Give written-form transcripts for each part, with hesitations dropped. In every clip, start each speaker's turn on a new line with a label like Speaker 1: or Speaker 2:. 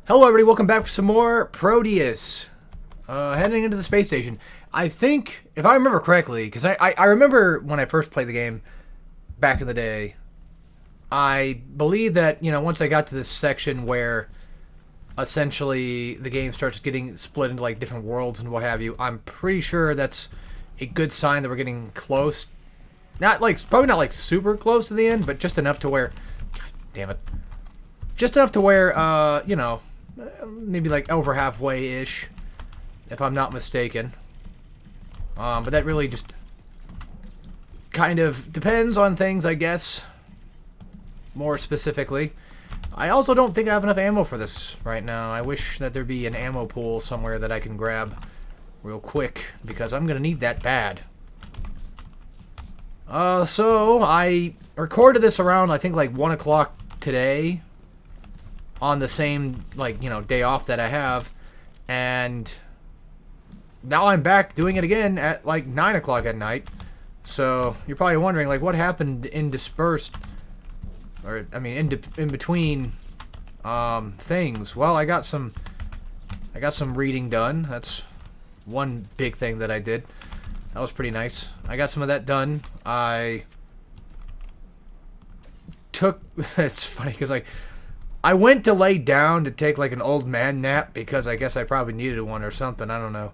Speaker 1: Hello everybody, welcome back for some more Prodeus. Heading into the space station. I think, if I remember correctly, because I remember when I first played the game back in the day, I believe that, once I got to this section where essentially the game starts getting split into like different worlds and what have you, I'm pretty sure that's a good sign that we're getting close. Probably not like super close to the end, but just enough to where, God damn it. Just enough to where, maybe like over halfway-ish, if I'm not mistaken. But that really just kind of depends on things, I guess, more specifically. I also don't think I have enough ammo for this right now. I wish that there'd be an ammo pool somewhere that I can grab real quick, because I'm going to need that bad. So I recorded this around, I think, like 1 o'clock today, on the same, day off that I have, and now I'm back doing it again at, 9 o'clock at night. So you're probably wondering, what happened in dispersed, or, in between, things. Well, I got some reading done. That's one big thing that I did. That was pretty nice. I got some of that done. I took, it's funny, because, I went to lay down to take an old man nap because I guess I probably needed one or something. I don't know.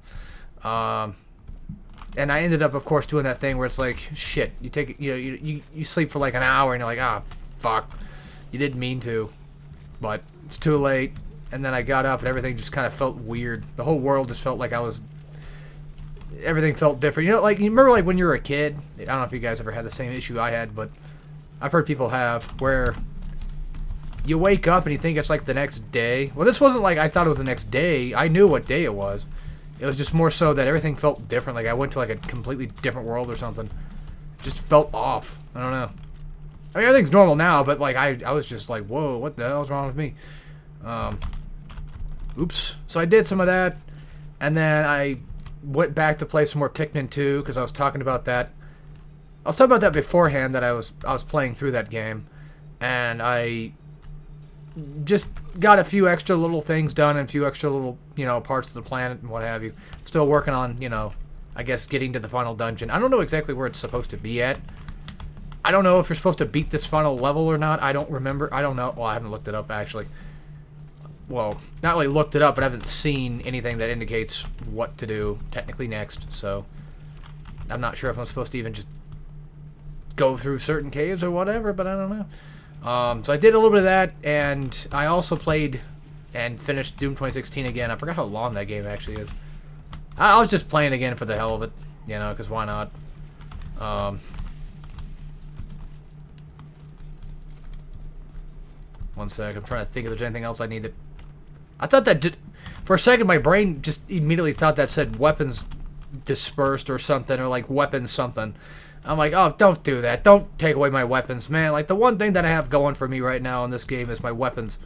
Speaker 1: And I ended up, of course, doing that thing where it's like, shit, you take it, you sleep for an hour and you're like, fuck, you didn't mean to, but it's too late. And then I got up and everything just kind of felt weird. The whole world just felt like everything felt different. You remember when you were a kid? I don't know if you guys ever had the same issue I had, but I've heard people have, where you wake up and you think it's the next day. Well, this wasn't I thought it was the next day. I knew what day it was. It was just more so that everything felt different. I went to a completely different world or something. It just felt off. I don't know. Everything's normal now, but I was just whoa, what the hell's wrong with me? Oops. So I did some of that, and then I went back to play some more Pikmin 2 because I was talking about that. I was talking about that beforehand, that I was playing through that game, and I just got a few extra little things done and a few extra little, parts of the planet and what have you. Still working on, I guess getting to the final dungeon. I don't know exactly where it's supposed to be at. I don't know if you're supposed to beat this final level or not. I don't remember. I don't know. Well, I haven't looked it up, actually. Well, not really looked it up, but I haven't seen anything that indicates what to do technically next. So I'm not sure if I'm supposed to even just go through certain caves or whatever, but I don't know. So I did a little bit of that, and I also played and finished Doom 2016 again. I forgot how long that game actually is. I was just playing again for the hell of it, because why not? One sec, I'm trying to think if there's anything else I need to... I thought that for a second, my brain just immediately thought that said weapons dispersed or something, or weapons something. I'm like, oh, don't do that. Don't take away my weapons, man. The one thing that I have going for me right now in this game is my weapons.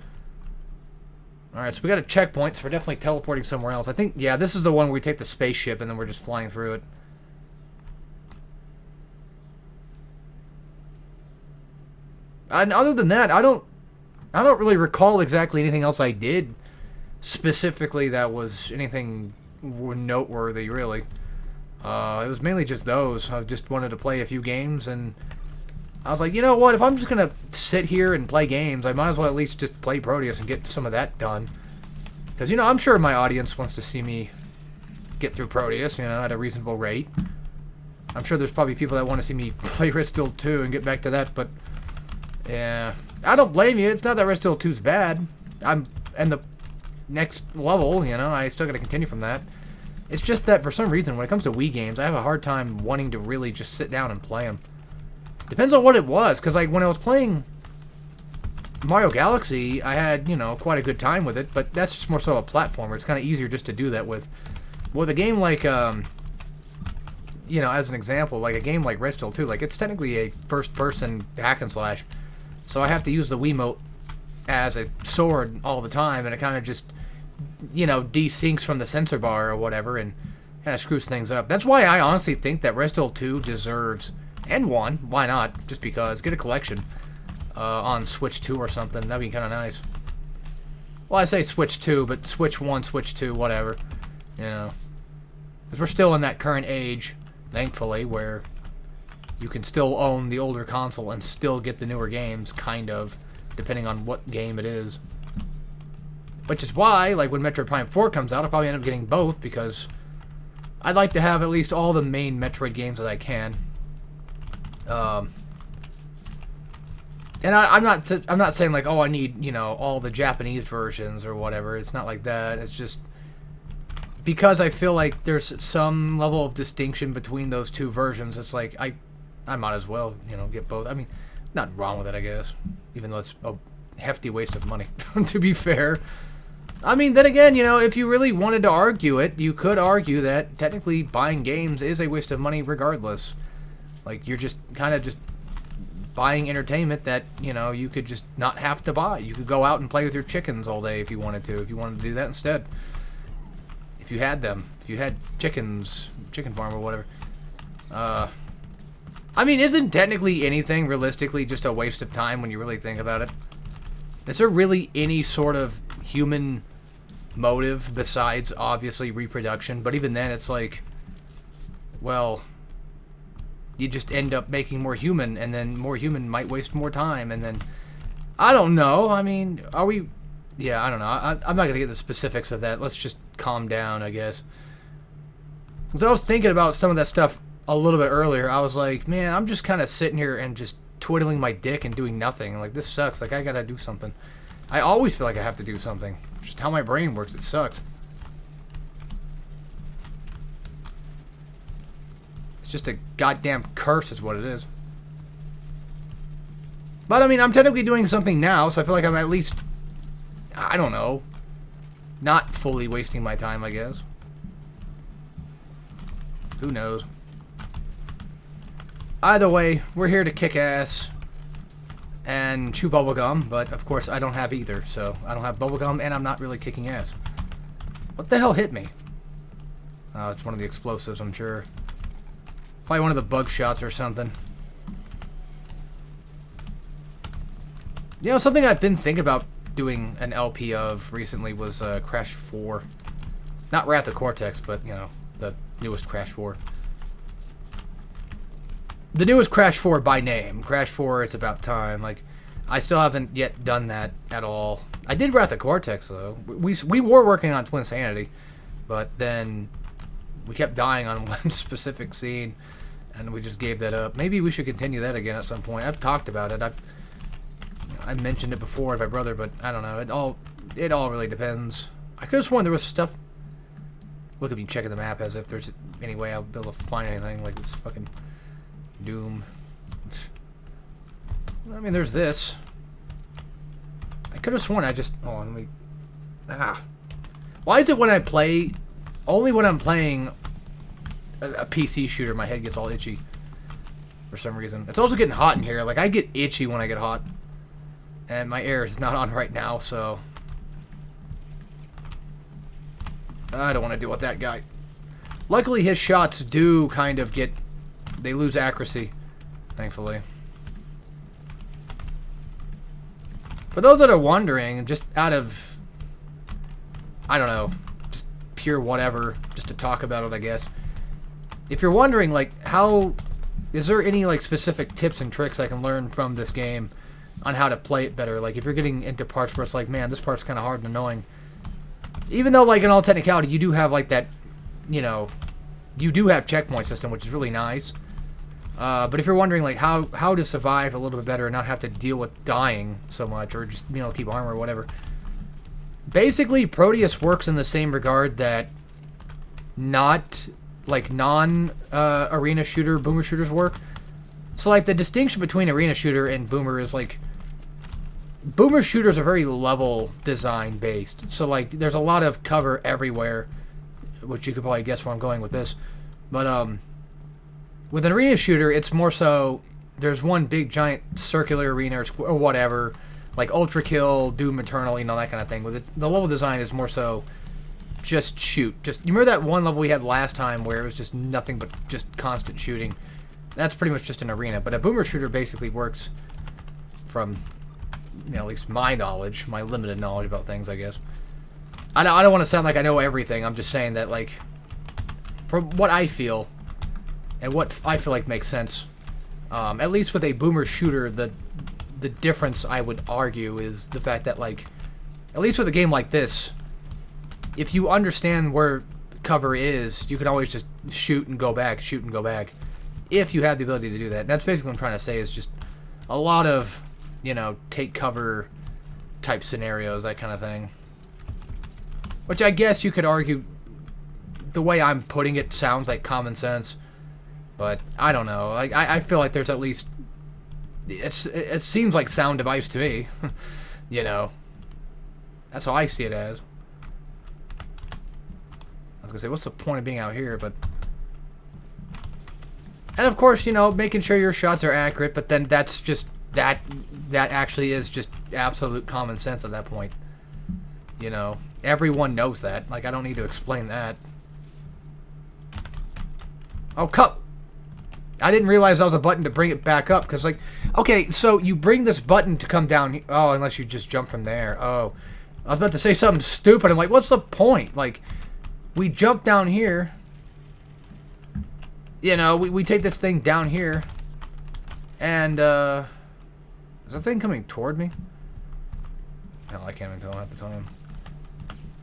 Speaker 1: Alright, so we got a checkpoint, so we're definitely teleporting somewhere else. I think, yeah, this is the one where we take the spaceship and then we're just flying through it. And other than that, I don't really recall exactly anything else I did specifically that was anything noteworthy, really. It was mainly just those. I just wanted to play a few games, and I was like, you know what? If I'm just going to sit here and play games, I might as well at least just play Prodeus and get some of that done. Because, I'm sure my audience wants to see me get through Prodeus, at a reasonable rate. I'm sure there's probably people that want to see me play Red Steel 2 and get back to that, but yeah. I don't blame you. It's not that Red Steel 2's bad. I'm in the next level, I still got to continue from that. It's just that for some reason, when it comes to Wii games, I have a hard time wanting to really just sit down and play them. Depends on what it was, because when I was playing Mario Galaxy, I had, quite a good time with it, but that's just more so a platformer. It's kind of easier just to do that with a game like, as an example, a game like Red Steel 2, it's technically a first-person hack and slash, so I have to use the Wiimote as a sword all the time, and it kind of just desyncs from the sensor bar or whatever, and kind of screws things up. That's why I honestly think that Red Steel 2 deserves, and 1, why not, just because, get a collection on Switch 2 or something. That'd be kind of nice. Well, I say Switch 2, but Switch 1, Switch 2, whatever. You know. Because we're still in that current age, thankfully, where you can still own the older console and still get the newer games, kind of, depending on what game it is. Which is why, like, when Metroid Prime 4 comes out, I'll probably end up getting both, because I'd like to have at least all the main Metroid games that I can. And I'm not saying, like, oh, I need, you know, all the Japanese versions or whatever. It's not like that. It's just because I feel like there's some level of distinction between those two versions. It's like, I might as well, you know, get both. I mean, nothing wrong with it, I guess. Even though it's a hefty waste of money, to be fair. I mean, then again, you know, if you really wanted to argue it, you could argue that technically buying games is a waste of money regardless. Like, you're just kind of just buying entertainment that, you know, you could just not have to buy. You could go out and play with your chickens all day if you wanted to do that instead. If you had them. If you had chickens, chicken farm or whatever. I mean, isn't technically anything realistically just a waste of time when you really think about it? Is there really any sort of human motive besides, obviously, reproduction? But even then, it's like, well, you just end up making more human, and then more human might waste more time, and then, I don't know. I mean, are we... Yeah, I don't know. I'm not going to get the specifics of that. Let's just calm down, I guess. Because I was thinking about some of that stuff a little bit earlier. I was like, man, I'm just kind of sitting here and just twiddling my dick and doing nothing. Like, this sucks. Like, I got to do something. I always feel like I have to do something. Just how my brain works. It sucks. It's just a goddamn curse is what it is. But, I mean, I'm technically doing something now, so I feel like I'm at least, I don't know, not fully wasting my time, I guess. Who knows? Either way, we're here to kick ass and chew bubblegum, but of course I don't have either, so I don't have bubblegum and I'm not really kicking ass. What the hell hit me? Oh, it's one of the explosives, I'm sure. Probably one of the bug shots or something. You know, something I've been thinking about doing an LP of recently was Crash 4. Not Wrath of Cortex, but, you know, the newest Crash 4. The newest Crash 4 by name. Crash 4, it's about time. Like, I still haven't yet done that at all. I did Wrath of Cortex, though. We were working on Twin Sanity, but then we kept dying on one specific scene, and we just gave that up. Maybe we should continue that again at some point. I've talked about it. I mentioned it before to my brother, but I don't know. It all really depends. I could have sworn there was stuff. Look at me checking the map as if there's any way I'll be able to find anything. Like, it's fucking Doom. I mean, there's this. I could have sworn I just... Oh, let me... Why is it when I play... Only when I'm playing a PC shooter, my head gets all itchy. For some reason. It's also getting hot in here. Like, I get itchy when I get hot. And my air is not on right now, so... I don't want to deal with that guy. Luckily, his shots do kind of get... They lose accuracy, thankfully. For those that are wondering, just out of... I don't know. Just pure whatever. Just to talk about it, I guess. If you're wondering, like, how... Is there any, like, specific tips and tricks I can learn from this game on how to play it better? Like, if you're getting into parts where it's like, man, this part's kind of hard and annoying. Even though, like, in all technicality, you do have, like, that, you know, you do have checkpoint system, which is really nice. But if you're wondering, like, how to survive a little bit better and not have to deal with dying so much, or just, you know, keep armor or whatever. Basically, Prodeus works in the same regard that non-arena shooter, boomer shooters work. So, like, the distinction between arena shooter and boomer is, like, boomer shooters are very level design based. So, like, there's a lot of cover everywhere, which you could probably guess where I'm going with this. But, with an arena shooter, it's more so, there's one big giant circular arena or whatever, like Ultra Kill, Doom Eternal, you know, that kind of thing. With it, the level design is more so just shoot. Just, you remember that one level we had last time where it was just nothing but just constant shooting? That's pretty much just an arena. But a boomer shooter basically works from you know, at least my knowledge, my limited knowledge about things, I guess. I don't want to sound like I know everything. I'm just saying that, like, from what I feel, and what I feel like makes sense, at least with a boomer shooter, the difference, I would argue, is the fact that, like, at least with a game like this, if you understand where cover is, you can always just shoot and go back, if you have the ability to do that. And that's basically what I'm trying to say, is just a lot of, you know, take cover type scenarios, that kind of thing. Which I guess you could argue, the way I'm putting it sounds like common sense, but I don't know. Like, I feel like there's at least, it seems like sound advice to me. You know, that's how I see it as. I was gonna say, what's the point of being out here? But, and of course, you know, making sure your shots are accurate. But then that's just that actually is just absolute common sense at that point. You know, everyone knows that. Like, I don't need to explain that. Oh, cup. I didn't realize that was a button to bring it back up, because, like, okay, so you bring this button to come down. Oh, unless you just jump from there. Oh, I was about to say something stupid. I'm like, what's the point? Like, we jump down here. You know, we take this thing down here. And, is the thing coming toward me? No, I can't even tell half the time.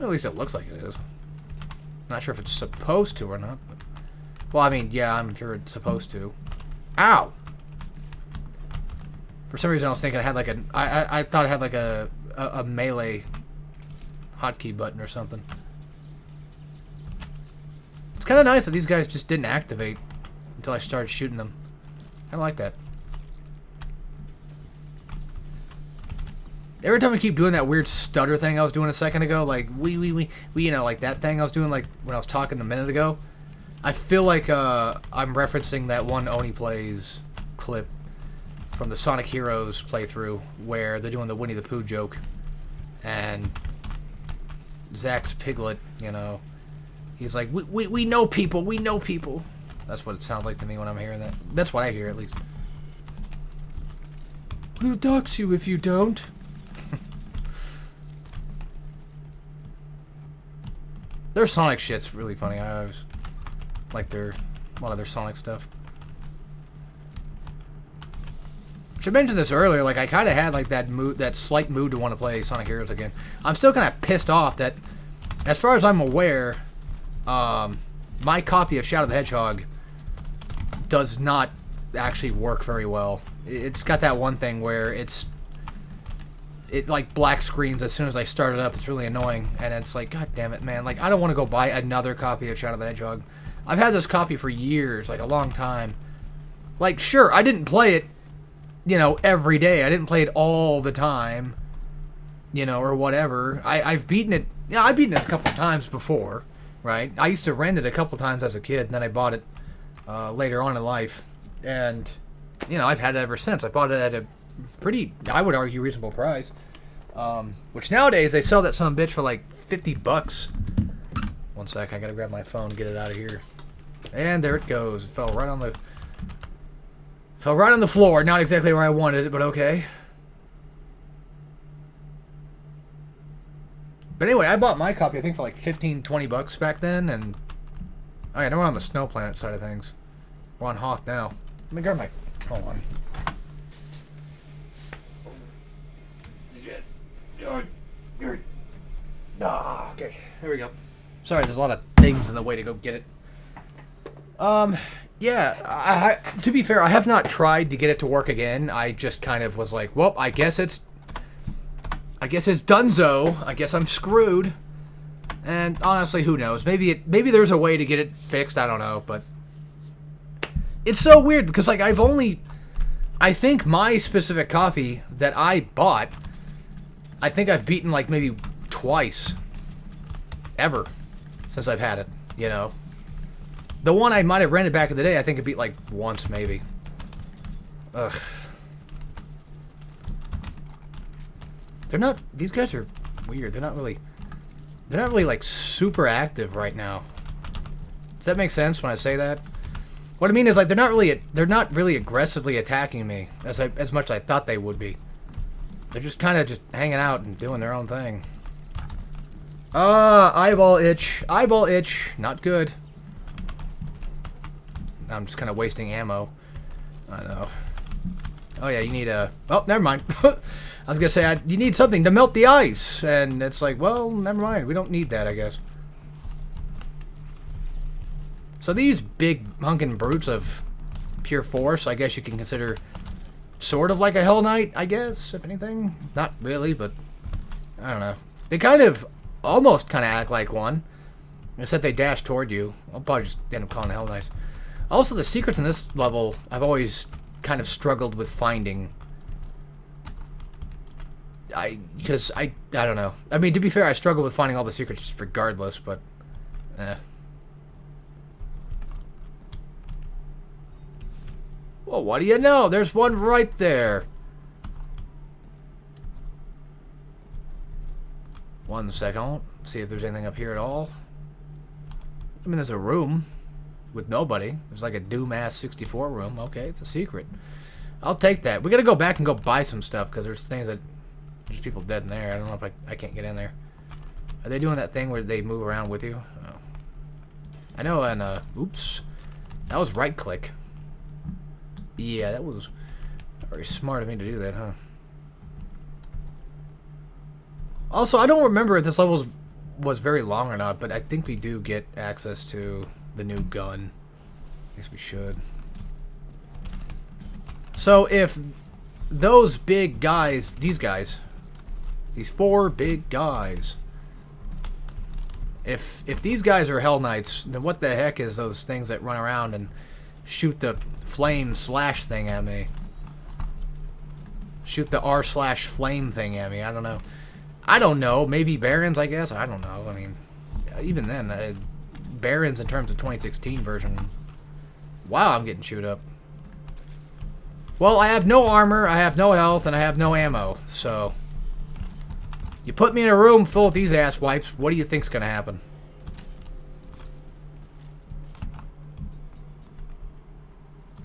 Speaker 1: At least it looks like it is. Not sure if it's supposed to or not. But, well, I mean, yeah, I'm sure it's supposed to. Ow! For some reason, I was thinking I had like I thought I had like a melee hotkey button or something. It's kind of nice that these guys just didn't activate until I started shooting them. I like that. Every time I keep doing that weird stutter thing I was doing a second ago, like we, you know, like that thing I was doing like when I was talking a minute ago, I feel like I'm referencing that one Oni Plays clip from the Sonic Heroes playthrough where they're doing the Winnie the Pooh joke, and Zach's Piglet, you know, he's like, we know people, we know people. That's what it sounds like to me when I'm hearing that. That's what I hear, at least. We'll dox you if you don't. Their Sonic shit's really funny. I always like a lot of their Sonic stuff. Should mention this earlier. Like, I kind of had like that slight mood to want to play Sonic Heroes again. I'm still kind of pissed off that, as far as I'm aware, my copy of Shadow the Hedgehog does not actually work very well. It's got that one thing where it like black screens as soon as I start it up. It's really annoying, and it's like, god damn it, man. Like, I don't want to go buy another copy of Shadow the Hedgehog. I've had this copy for years, like a long time. Like, sure, I didn't play it, you know, every day. I didn't play it all the time, you know, or whatever. I've beaten it. Yeah, I've beaten it a couple times before, right? I used to rent it a couple times as a kid, and then I bought it later on in life, and you know, I've had it ever since. I bought it at a pretty, I would argue, reasonable price. Which nowadays they sell that son of a bitch for like $50. One sec, I gotta grab my phone and get it out of here. And there it goes. It fell right on the floor. Not exactly where I wanted it, but okay. But anyway, I bought my copy, I think, for like $15-20 back then, and oh yeah, now we're on the Snow Planet side of things. We're on Hoth now. Let me grab my, hold on. Okay, there we go. Sorry, there's a lot of things in the way to go get it. Yeah, to be fair, I have not tried to get it to work again. I just kind of was like, well, I guess it's donezo. I guess I'm screwed. And honestly, who knows? Maybe there's a way to get it fixed. I don't know, but it's so weird because like I think my specific copy that I bought, I think I've beaten like maybe twice ever since I've had it, you know. The one I might have rented back in the day, I think I beat like once maybe. Ugh. These guys are weird. They're not really like super active right now. Does that make sense when I say that? What I mean is like they're not really aggressively attacking me as much as I thought they would be. They're just kind of just hanging out and doing their own thing. Eyeball itch. Eyeball itch. Not good. I'm just kind of wasting ammo. I know. Oh, yeah, you need a... Oh, never mind. I was going to say, you need something to melt the ice. And it's like, well, never mind. We don't need that, I guess. So these big hunkin' brutes of pure force, I guess you can consider sort of like a Hell Knight, I guess, if anything. Not really, but I don't know. They kind of, almost kind of act like one. Except they dash toward you. I'll probably just end up calling the Hell Knights. Also, the secrets in this level, I've always kind of struggled with finding. Because I don't know. I mean, to be fair, I struggle with finding all the secrets just regardless, but Well, what do you know? There's one right there. 1 second. See if there's anything up here at all. I mean, there's a room with nobody. There's like a Doom-ass 64 room. Okay, it's a secret. I'll take that. We gotta go back and go buy some stuff because there's things that... There's people dead in there. I don't know if I can't get in there. Are they doing that thing where they move around with you? Oh. I know, and, oops. That was right-click. Yeah, that was very smart of me to do that, huh? Also, I don't remember if this level was very long or not, but I think we do get access to the new gun. I guess we should. So if those big guys, these 4 big guys, if these guys are Hell Knights, then what the heck is those things that run around and shoot the flame slash thing at me? Shoot the r/flame thing at me. I don't know. I don't know. Maybe Barons, I guess. I don't know. I mean, even then, Barons in terms of 2016 version. Wow, I'm getting chewed up. Well, I have no armor, I have no health, and I have no ammo. So, you put me in a room full of these ass wipes, what do you think's gonna happen?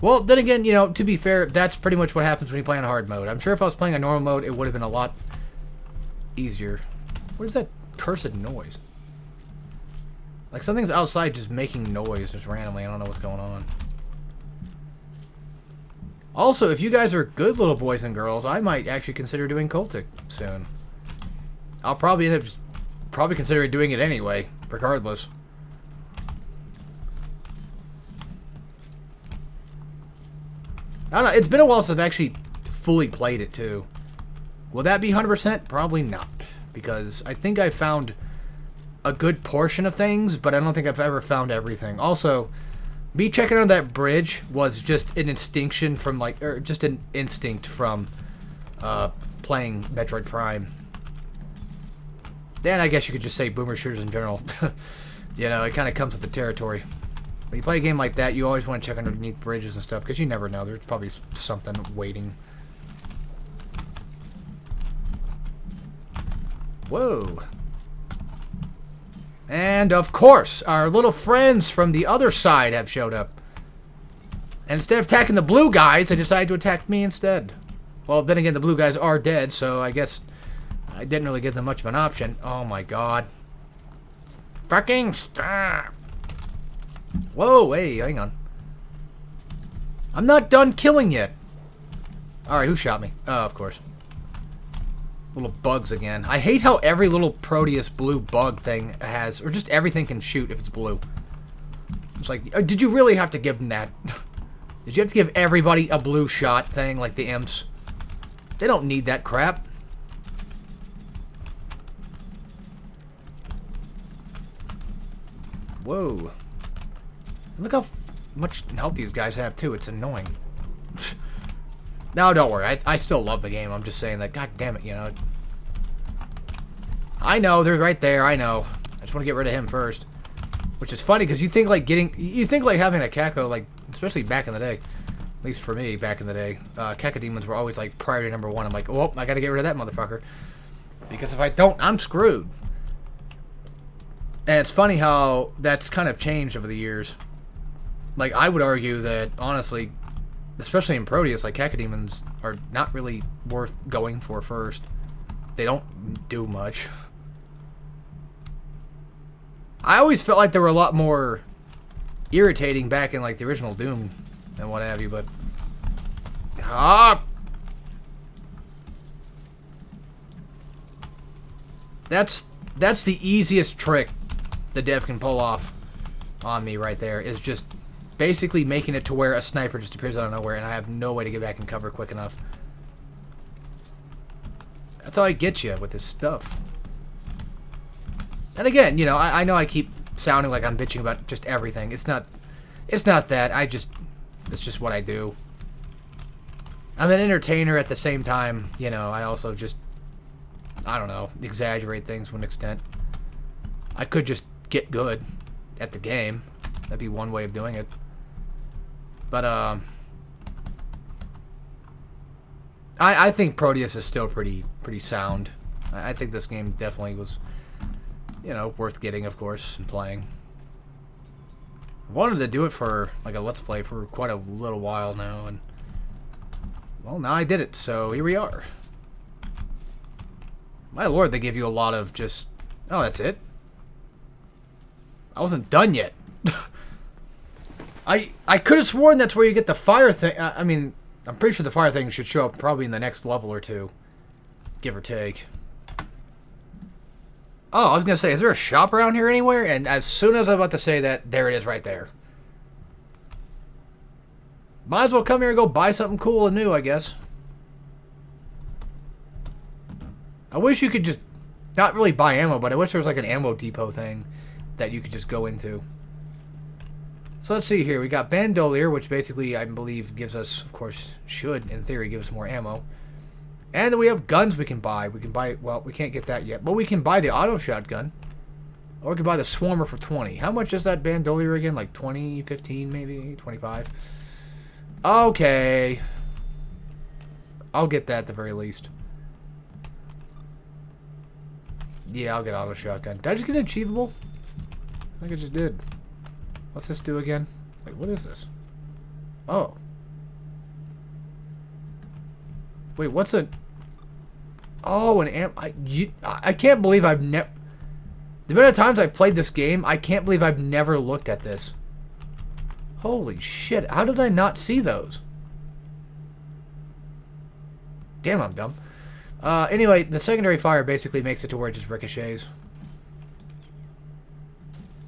Speaker 1: Well, then again, you know, to be fair, that's pretty much what happens when you play on hard mode. I'm sure if I was playing on normal mode, it would have been a lot easier. What is that cursed noise? Like something's outside just making noise just randomly. I don't know what's going on. Also, if you guys are good little boys and girls, I might actually consider doing Cultic soon. I'll probably end up just considering doing it anyway, regardless. I don't know, it's been a while since I've actually fully played it too. Will that be 100%? Probably not. Because I think I found a good portion of things, but I don't think I've ever found everything. Also, me checking on that bridge was just an instinction from, like, or just an instinct from playing Metroid Prime. Then I guess you could just say boomer shooters in general. You know, it kind of comes with the territory. When you play a game like that, you always want to check underneath bridges and stuff, because you never know. There's probably something waiting. Whoa. And, of course, our little friends from the other side have showed up. And instead of attacking the blue guys, they decided to attack me instead. Well, then again, the blue guys are dead, so I guess I didn't really give them much of an option. Oh, my God. Fucking stop. Whoa, hey, hang on. I'm not done killing yet. Alright, who shot me? Oh, of course. Little bugs again. I hate how every little Prodeus blue bug thing has, or just everything can shoot if it's blue. It's like, did you really have to give them that? Did you have to give everybody a blue shot thing like the imps? They don't need that crap. Whoa. Look how much health these guys have, too. It's annoying. No, don't worry. I still love the game. I'm just saying that, god damn it, you know. I know, they're right there. I know. I just want to get rid of him first. Which is funny, because you think, like, having a Caco, like, especially back in the day. At least for me, back in the day. Cacodemons were always, like, priority number 1. I'm like, oh, I gotta get rid of that motherfucker. Because if I don't, I'm screwed. And it's funny how that's kind of changed over the years. Like, I would argue that, honestly, especially in Prodeus, like cacodemons are not really worth going for first. They don't do much. I always felt like they were a lot more irritating back in like the original Doom and what have you, but that's the easiest trick the dev can pull off on me right there, is just basically making it to where a sniper just appears out of nowhere and I have no way to get back in cover quick enough. That's how I get you with this stuff. And again, you know, I know I keep sounding like I'm bitching about just everything. It's not that. It's just what I do. I'm an entertainer at the same time, you know, I also just, I don't know, exaggerate things to an extent. I could just get good at the game. That'd be one way of doing it. But, I think Prodeus is still pretty sound. I think this game definitely was, you know, worth getting, of course, and playing. I wanted to do it for, like, a Let's Play for quite a little while now, and, well, now I did it, so here we are. My lord, they give you a lot of just... Oh, that's it? I wasn't done yet. I could have sworn that's where you get the fire thing. I mean, I'm pretty sure the fire thing should show up probably in the next level or two. Give or take. Oh, I was going to say, is there a shop around here anywhere? And as soon as I was about to say that, there it is right there. Might as well come here and go buy something cool and new, I guess. I wish you could just, not really buy ammo, but I wish there was like an ammo depot thing that you could just go into. So let's see here. We got Bandolier, which basically, I believe, gives us, of course, should, in theory, give us more ammo. And then we have guns we can buy. We can buy, well, we can't get that yet, but we can buy the auto shotgun. Or we can buy the Swarmer for 20. How much is that Bandolier again? Like 20, 15 maybe? 25? Okay. I'll get that at the very least. Yeah, I'll get auto shotgun. Did I just get an achievable? I think I just did. What's this do again? Wait, what is this? Oh. Wait, what's a... Oh, an amp... I can't believe I've never... The amount of times I've played this game, I can't believe I've never looked at this. Holy shit, how did I not see those? Damn, I'm dumb. Anyway, the secondary fire basically makes it to where it just ricochets.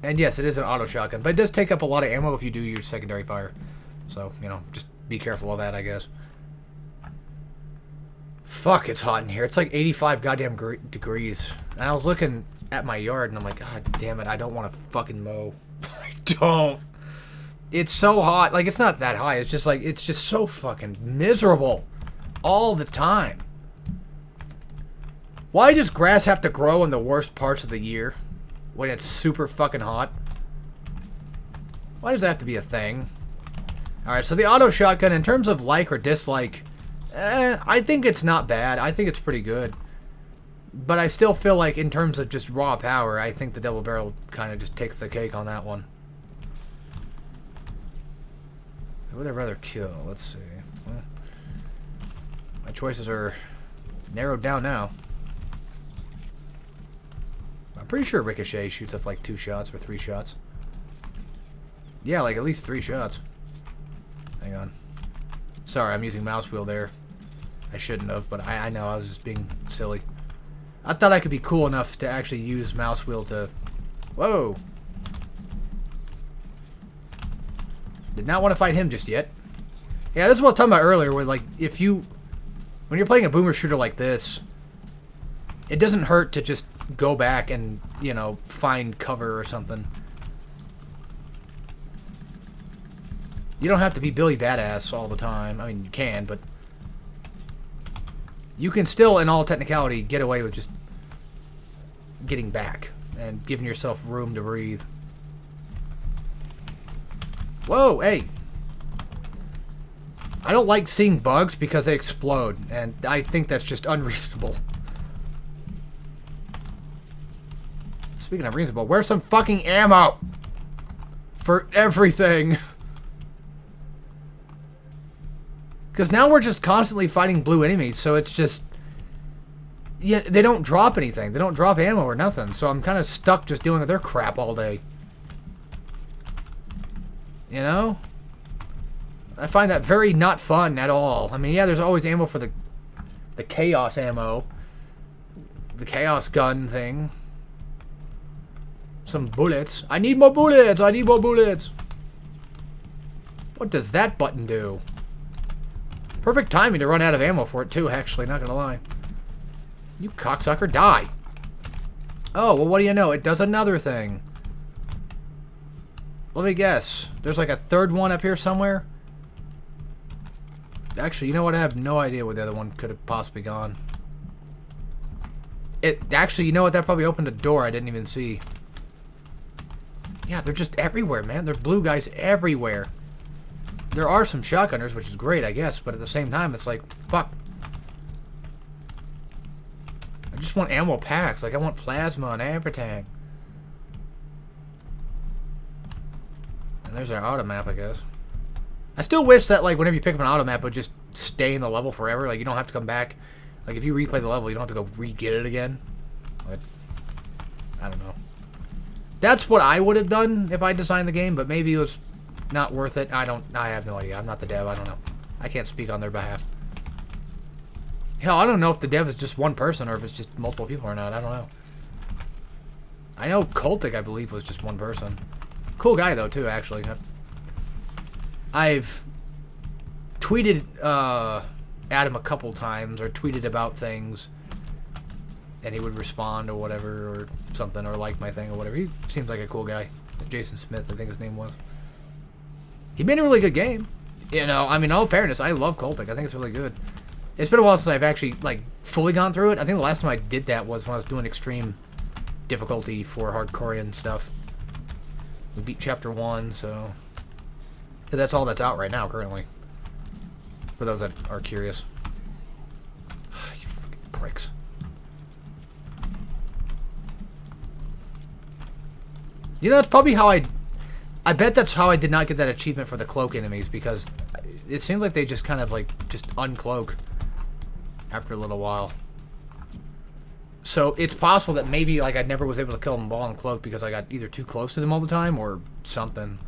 Speaker 1: And yes, it is an auto shotgun, but it does take up a lot of ammo if you do use secondary fire. So, you know, just be careful of that, I guess. Fuck, it's hot in here. It's like 85 goddamn degrees. And I was looking at my yard, and I'm like, God damn it, I don't want to fucking mow. I don't. It's so hot. Like, it's not that high. It's just like, it's just so fucking miserable all the time. Why does grass have to grow in the worst parts of the year when it's super fucking hot? Why does that have to be a thing? Alright, so the auto shotgun, in terms of like or dislike, I think it's not bad. I think it's pretty good. But I still feel like in terms of just raw power, I think the double barrel kind of just takes the cake on that one. Who would I rather kill? Let's see. Well, my choices are narrowed down now. I'm pretty sure Ricochet shoots up like 2 shots or 3 shots. Yeah, like at least 3 shots. Hang on. Sorry, I'm using mouse wheel there. I shouldn't have, but I know I was just being silly. I thought I could be cool enough to actually use mouse wheel to... Whoa! Did not want to fight him just yet. Yeah, this is what I was talking about earlier, where like, if you... When you're playing a boomer shooter like this, it doesn't hurt to just go back and, you know, find cover or something. You don't have to be Billy Badass all the time. I mean, you can, but... You can still, in all technicality, get away with just getting back and giving yourself room to breathe. Whoa, hey! I don't like seeing bugs because they explode, and I think that's just unreasonable. Speaking of reasonable, where's some fucking ammo? For everything. Because now we're just constantly fighting blue enemies, so it's just... Yeah, they don't drop anything. They don't drop ammo or nothing, so I'm kind of stuck just dealing with their crap all day. You know? I find that very not fun at all. I mean, yeah, there's always ammo for the chaos ammo. The chaos gun thing. Some bullets. I need more bullets! I need more bullets! What does that button do? Perfect timing to run out of ammo for it, too, actually. Not gonna lie. You cocksucker, die! Oh, well, what do you know? It does another thing. Let me guess. There's like a third one up here somewhere? Actually, you know what? I have no idea where the other one could have possibly gone. Actually, you know what? That probably opened a door I didn't even see. Yeah, they're just everywhere, man. There's blue guys everywhere. There are some shotgunners, which is great, I guess, but at the same time, it's like, fuck. I just want ammo packs. Like, I want plasma and everything. And there's our auto map, I guess. I still wish that, like, whenever you pick up an auto map, it would just stay in the level forever. Like, you don't have to come back. Like, if you replay the level, you don't have to go re-get it again. But, I don't know. That's what I would have done if I designed the game, but maybe it was not worth it. I have no idea. I'm not the dev. I don't know. I can't speak on their behalf. Hell, I don't know if the dev is just one person or if it's just multiple people or not. I don't know. I know Cultic, I believe, was just one person. Cool guy, though, too, actually. I've tweeted at him a couple times, or tweeted about things, and he would respond or whatever, or something, or like my thing or whatever. He seems like a cool guy. Jason Smith, I think his name was. He made a really good game. You know, I mean, in all fairness, I love Cultic. I think it's really good. It's been a while since I've actually, like, fully gone through it. I think the last time I did that was when I was doing extreme difficulty for hardcore stuff. We beat Chapter 1, so... that's all that's out right now, currently. For those that are curious. You fucking pricks. You know, that's probably how I bet that's how I did not get that achievement for the cloak enemies, because it seems like they just kind of, like, just uncloak after a little while. So it's possible that maybe, like, I never was able to kill them all in cloak because I got either too close to them all the time or something.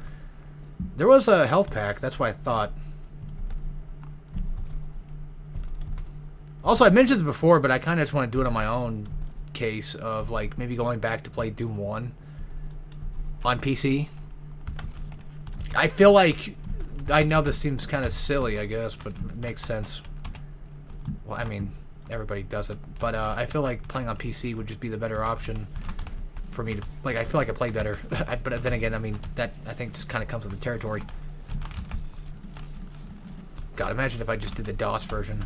Speaker 1: There was a health pack, that's what I thought. Also, I mentioned this before, but I kind of just want to do it on my own case of, like, maybe going back to play Doom 1 on PC. I feel like, I know this seems kind of silly, I guess, but it makes sense. Well, I mean, everybody does it, but I feel like playing on PC would just be the better option for me to, like, I feel like I play better. But then again, I mean, that, I think, just kind of comes with the territory. God, imagine if I just did the DOS version.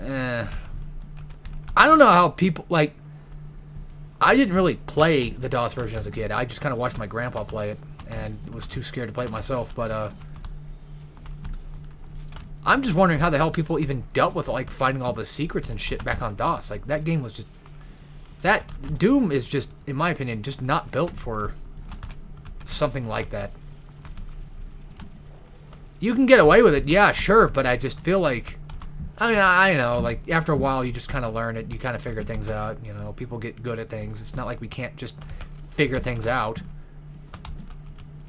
Speaker 1: I don't know how people, like, I didn't really play the DOS version as a kid. I just kind of watched my grandpa play it and was too scared to play it myself, but I'm just wondering how the hell people even dealt with, like, finding all the secrets and shit back on DOS. Like, that game was just... That Doom is just, in my opinion, just not built for something like that. You can get away with it, yeah, sure, but I just feel like... I mean, I know, like, after a while, you just kind of learn it. You kind of figure things out, you know. People get good at things. It's not like we can't just figure things out.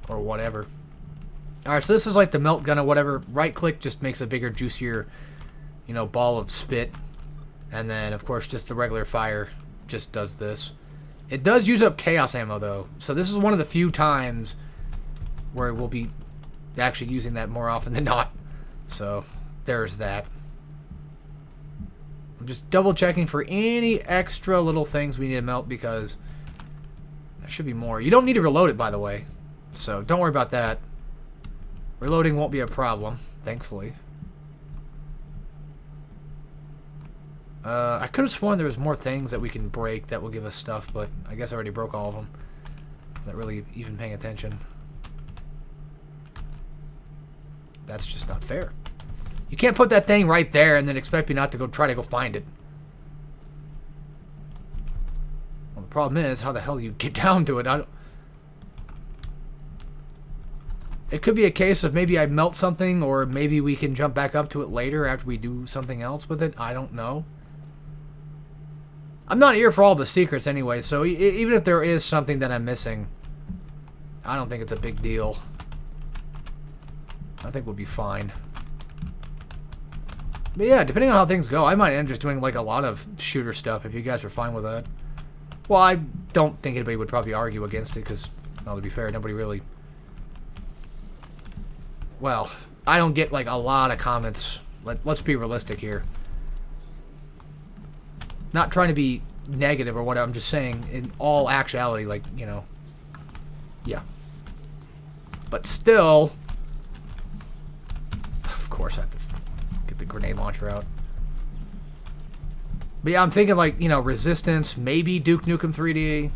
Speaker 1: Or whatever. Alright, so this is like the melt gun or whatever. Right-click just makes a bigger, juicier, you know, ball of spit. And then, of course, just the regular fire just does this. It does use up chaos ammo, though. So this is one of the few times where we'll be actually using that more often than not. So, there's that. I'm just double-checking for any extra little things we need to melt, because there should be more. You don't need to reload it, by the way. So, don't worry about that. Reloading won't be a problem, thankfully. I could have sworn there was more things that we can break that will give us stuff, but I guess I already broke all of them. Not really even paying attention. That's just not fair. You can't put that thing right there and then expect me not to go try to go find it. Well, the problem is, how the hell you get down to it? It could be a case of maybe I melt something, or maybe we can jump back up to it later after we do something else with it. I don't know. I'm not here for all the secrets anyway, so even if there is something that I'm missing, I don't think it's a big deal. I think we'll be fine. But yeah, depending on how things go, I might end just doing like a lot of shooter stuff if you guys are fine with that. Well, I don't think anybody would probably argue against it because, well, to be fair, nobody really... Well, I don't get like a lot of comments. Let's be realistic here. Not trying to be negative or whatever. I'm just saying, in all actuality, like, you know, yeah. But still, of course, I have to get the grenade launcher out. But yeah, I'm thinking like, you know, Resistance, maybe Duke Nukem 3D,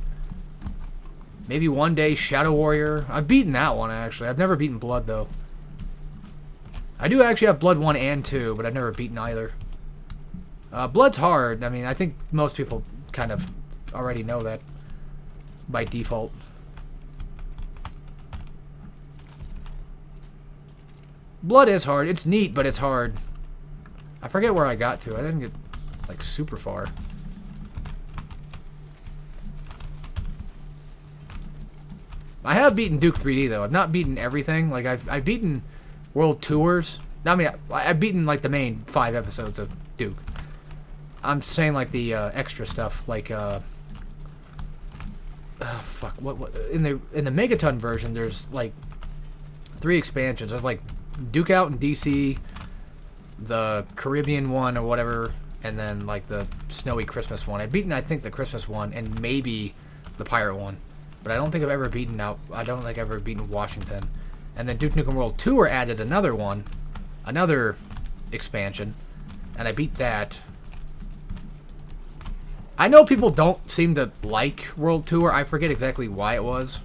Speaker 1: maybe one day Shadow Warrior. I've beaten that one actually. I've never beaten Blood though. I do actually have Blood 1 and 2, but I've never beaten either. Blood's hard. I mean, I think most people kind of already know that by default. Blood is hard. It's neat, but it's hard. I forget where I got to. I didn't get, like, super far. I have beaten Duke 3D, though. I've not beaten everything. Like, I've beaten World Tours. I mean, I've beaten, like, the main 5 episodes of Duke. I'm saying, like, the extra stuff. Like, fuck. What? In the Megaton version, there's, like, 3 expansions. There's, like, Duke Out in DC, the Caribbean one or whatever, and then, like, the Snowy Christmas one. I've beaten, I think, the Christmas one and maybe the Pirate one. But I don't think I've ever beaten out... I don't think I've ever beaten Washington. And then Duke Nukem World Tour added another one. Another expansion. And I beat that. I know people don't seem to like World Tour. I forget exactly why it was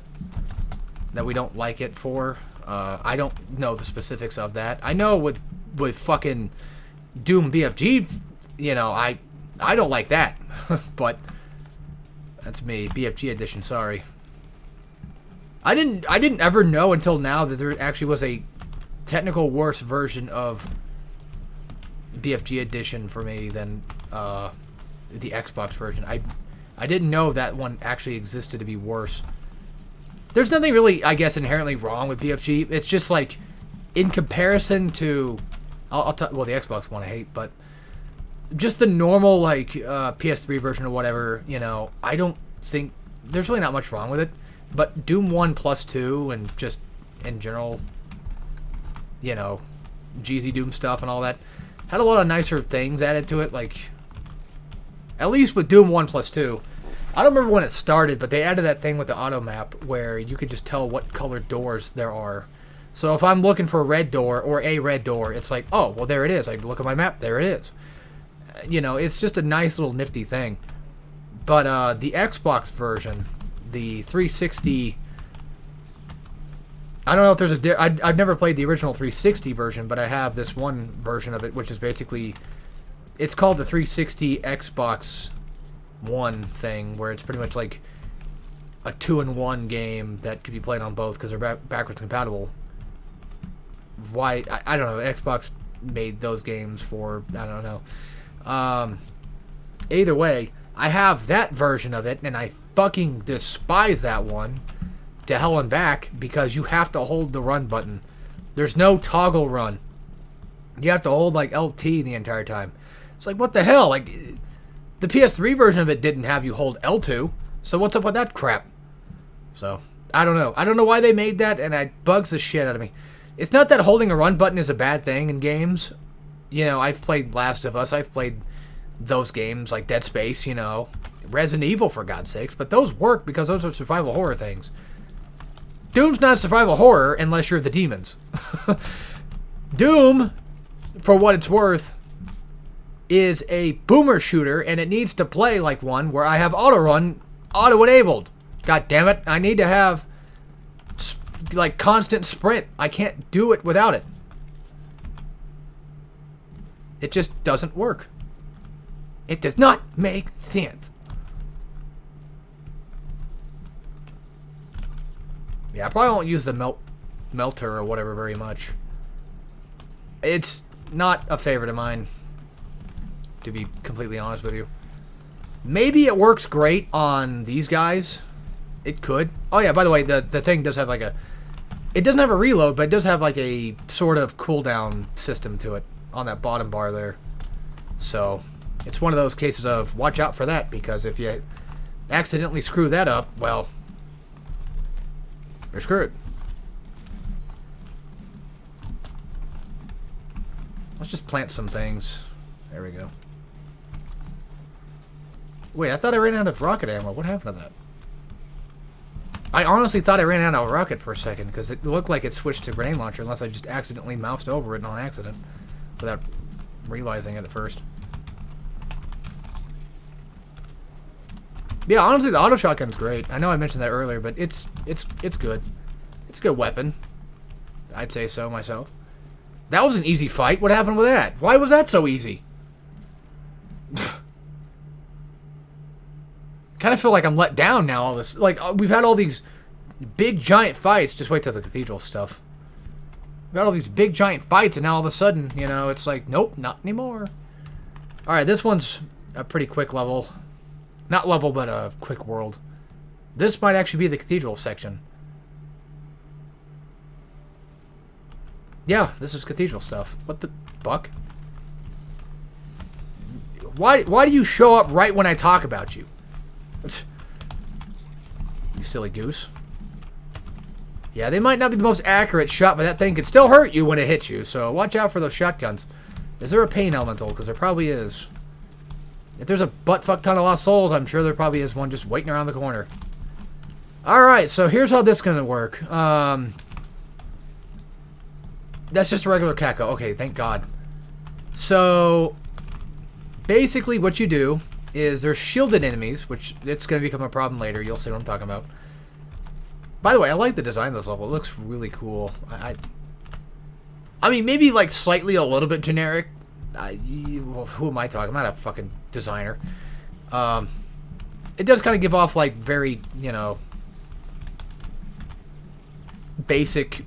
Speaker 1: that we don't like it for. I don't know the specifics of that. I know with fucking Doom BFG, you know, I don't like that. But that's me. BFG edition, sorry. I didn't ever know until now that there actually was a technical worse version of BFG edition for me than the Xbox version. I didn't know that one actually existed to be worse. There's nothing really, I guess, inherently wrong with BFG. It's just like, in comparison to, well, the Xbox one I hate, but just the normal, like, PS3 version or whatever, you know, I don't think, there's really not much wrong with it. But Doom 1 plus 2 and just in general, you know, Jeezy Doom stuff and all that, had a lot of nicer things added to it, like, at least with Doom 1 plus 2. I don't remember when it started, but they added that thing with the auto map where you could just tell what colored doors there are. So if I'm looking for a red door or a red door, it's like, oh, well, there it is. I look at my map, there it is. You know, it's just a nice little nifty thing. But the Xbox version, the 360... I don't know if there's a... I've never played the original 360 version, but I have this one version of it, which is basically... It's called the 360 Xbox One thing, where it's pretty much like a 2-in-1 game that could be played on both because they're backwards compatible. Why? I don't know. Xbox made those games for... I don't know. Either way, I have that version of it, and I fucking despise that one to hell and back because you have to hold the run button. There's no toggle run. You have to hold like LT the entire time. It's like, what the hell? Like, the PS3 version of it didn't have you hold L2, so what's up with that crap? So, I don't know. I don't know why they made that, and it bugs the shit out of me. It's not that holding a run button is a bad thing in games. You know, I've played Last of Us. I've played those games like Dead Space, you know. Resident Evil, for God's sakes. But those work because those are survival horror things. Doom's not survival horror unless you're the demons. Doom, for what it's worth, is a boomer shooter, and it needs to play like one where I have auto-run auto-enabled. God damn it. I need to have, like, constant sprint. I can't do it without it. It just doesn't work. It does not make sense. Yeah, I probably won't use the melt melter or whatever very much. It's not a favorite of mine, to be completely honest with you. Maybe it works great on these guys. It could. Oh yeah, by the way, the thing does have like a... It doesn't have a reload, but it does have like a sort of cooldown system to it on that bottom bar there. So, it's one of those cases of watch out for that, because if you accidentally screw that up, well, you're screwed. Let's just plant some things. There we go. Wait, I thought I ran out of rocket ammo. What happened to that? I honestly thought I ran out of rocket for a second, because it looked like it switched to grenade launcher, unless I just accidentally moused over it on accident without realizing it at first. Yeah, honestly, the auto shotgun's great. I know I mentioned that earlier, but it's good. It's a good weapon. I'd say so myself. That was an easy fight. What happened with that? Why was that so easy? Kind of feel like I'm let down now. All this, like, we've had all these big giant fights. Just wait till the cathedral stuff. We've got all these big giant fights, and now all of a sudden, you know, it's like, nope, not anymore. All right, this one's a pretty quick level. Not level, but a quick world. This might actually be the cathedral section. Yeah, this is cathedral stuff. What the fuck? Why do you show up right when I talk about you? You silly goose. Yeah, they might not be the most accurate shot, but that thing could still hurt you when it hits you, so watch out for those shotguns. Is there a pain elemental? Because there probably is. If there's a butt-fuck ton of lost souls, I'm sure there probably is one just waiting around the corner. Alright, so here's how this is going to work. That's just a regular Kako. Okay, thank God. So, basically what you do is there's shielded enemies, which it's going to become a problem later. You'll see what I'm talking about. By the way, I like the design of this level. It looks really cool. I mean, maybe like slightly a little bit generic. Well, who am I talking? I'm not a fucking designer. It does kind of give off like very, you know, basic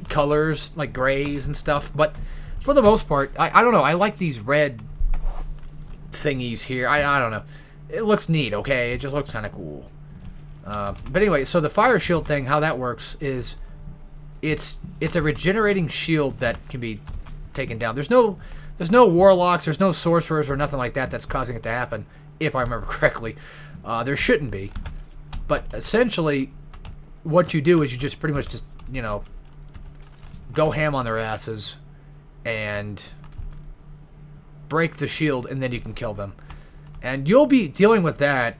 Speaker 1: colors, like grays and stuff. But for the most part, I don't know. I like these red thingies here. I don't know. It looks neat, okay? It just looks kind of cool. But anyway, so the fire shield thing, how that works is it's a regenerating shield that can be taken down. There's no warlocks, there's no sorcerers or nothing like that that's causing it to happen, if I remember correctly. There shouldn't be. But essentially, what you do is you just pretty much just, you know, go ham on their asses and break the shield, and then you can kill them. And you'll be dealing with that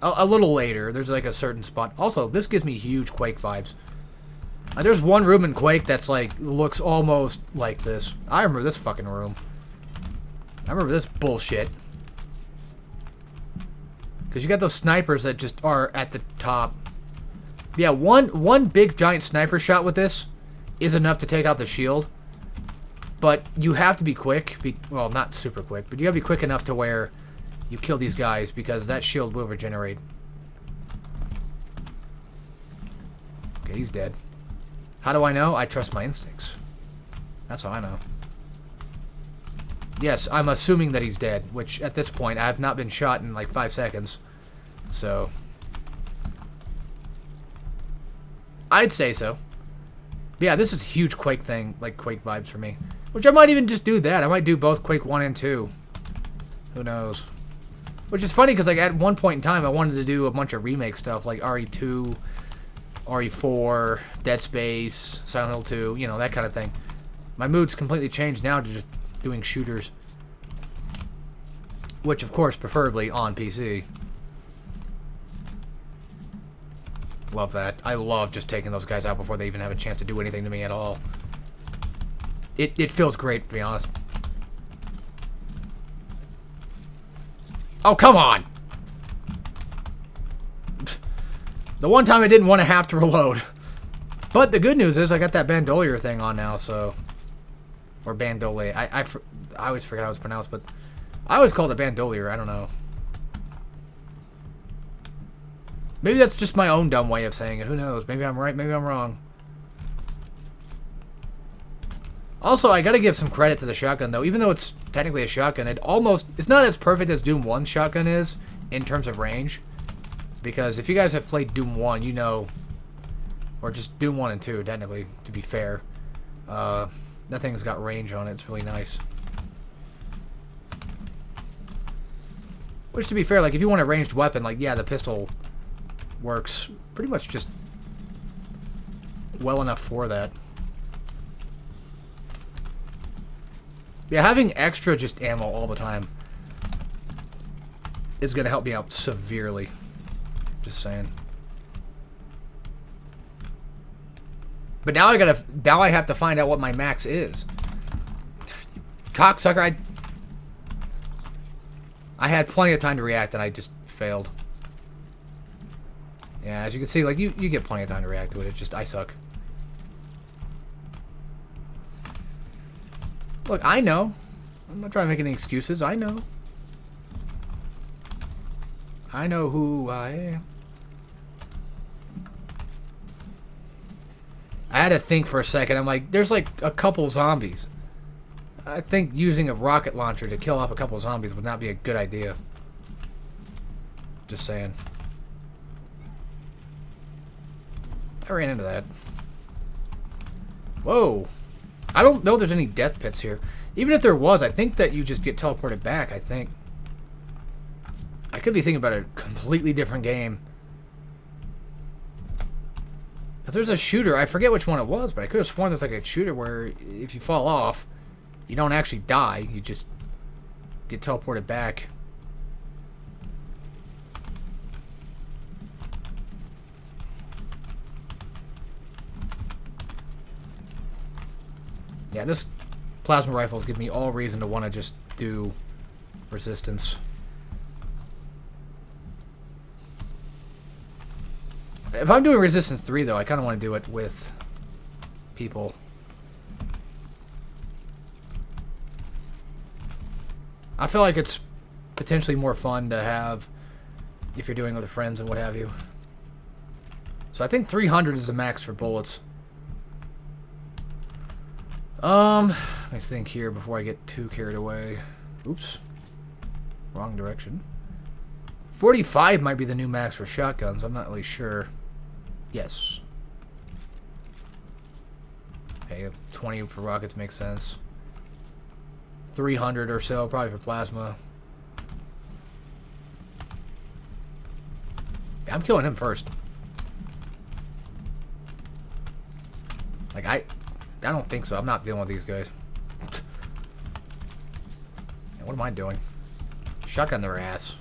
Speaker 1: a little later. There's like a certain spot. Also, this gives me huge Quake vibes. There's one room in Quake that's like looks almost like this. I remember this fucking room. I remember this bullshit. Because you got those snipers that just are at the top. Yeah, one big giant sniper shot with this is enough to take out the shield. But you have to be quick. Well, not super quick, but you gotta be quick enough to where you kill these guys, because that shield will regenerate. Okay, he's dead. How do I know? I trust my instincts. That's how I know. Yes, I'm assuming that he's dead, which at this point I have not been shot in like 5 seconds. So I'd say so. But yeah, this is a huge Quake thing, like Quake vibes for me. Which I might even just do that. I might do both Quake 1 and 2. Who knows? Which is funny because like at one point in time I wanted to do a bunch of remake stuff like RE2, RE4, Dead Space, Silent Hill 2, you know, that kind of thing. My mood's completely changed now to just doing shooters. Which of course preferably on PC. Love that. I love just taking those guys out before they even have a chance to do anything to me at all. It feels great, to be honest. Oh, come on! The one time I didn't want to have to reload. But the good news is I got that bandolier thing on now, so... Or bandolier. I always forget how it's pronounced, but... I always called it bandolier. I don't know. Maybe that's just my own dumb way of saying it. Who knows? Maybe I'm right, maybe I'm wrong. Also, I gotta give some credit to the shotgun, though. Even though it's technically a shotgun, it's not as perfect as Doom 1's shotgun is in terms of range. Because if you guys have played Doom 1, you know... Or just Doom 1 and 2, technically, to be fair. That thing's got range on it. It's really nice. Which, to be fair, like, if you want a ranged weapon, like, yeah, the pistol works pretty much just well enough for that. Yeah, having extra just ammo all the time is going to help me out severely. Just saying. But now I have to find out what my max is. Cocksucker, I had plenty of time to react and I just failed. Yeah, as you can see, like, you get plenty of time to react to it. It's just, I suck. Look, I know. I'm not trying to make any excuses. I know. I know who I am. I had to think for a second. I'm like, there's like a couple zombies. I think using a rocket launcher to kill off a couple zombies would not be a good idea. Just saying. I ran into that. Whoa. I don't know if there's any death pits here. Even if there was, I think that you just get teleported back, I think. I could be thinking about a completely different game. If there's a shooter, I forget which one it was, but I could have sworn there's like a shooter where if you fall off, you don't actually die. You just get teleported back. Yeah, this plasma rifles give me all reason to want to just do resistance. If I'm doing Resistance 3, though, I kind of want to do it with people. I feel like it's potentially more fun to have if you're doing it with friends and what have you. So I think 300 is the max for bullets. Let me think here before I get too carried away. Oops. Wrong direction. 45 might be the new max for shotguns. I'm not really sure. Yes. Okay, 20 for rockets makes sense. 300 or so probably for plasma. Yeah, I'm killing him first. Like, I don't think so. I'm not dealing with these guys. What am I doing? Shotgun their ass.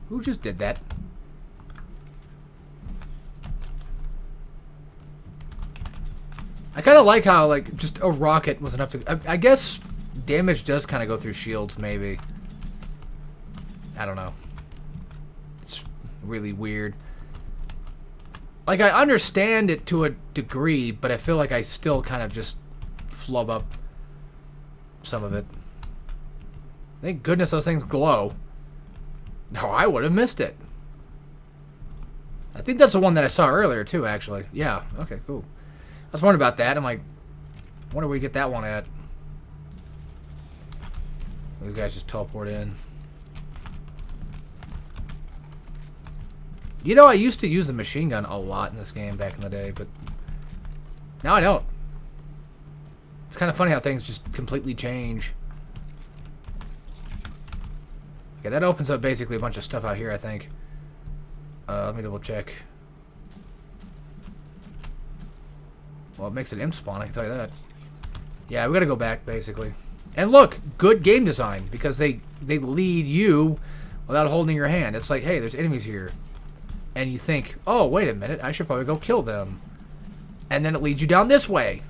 Speaker 1: Who just did that? I kind of like how, like, just a rocket was enough to... I guess damage does kind of go through shields, maybe. I don't know. It's really weird. Like, I understand it to a degree, but I feel like I still kind of just flub up some of it. Thank goodness those things glow. No, I would have missed it. I think that's the one that I saw earlier, too, actually. Yeah, okay, cool. I was wondering about that. I'm like, I wonder where we get that one at. These guys just teleport in. You know, I used to use the machine gun a lot in this game back in the day, but now I don't. It's kind of funny how things just completely change. Okay, that opens up basically a bunch of stuff out here, I think. Let me double check. Well, it makes it imp spawn, I can tell you that. Yeah, we gotta go back, basically. And look, good game design, because they lead you without holding your hand. It's like, hey, there's enemies here. And you think, oh, wait a minute, I should probably go kill them. And then it leads you down this way.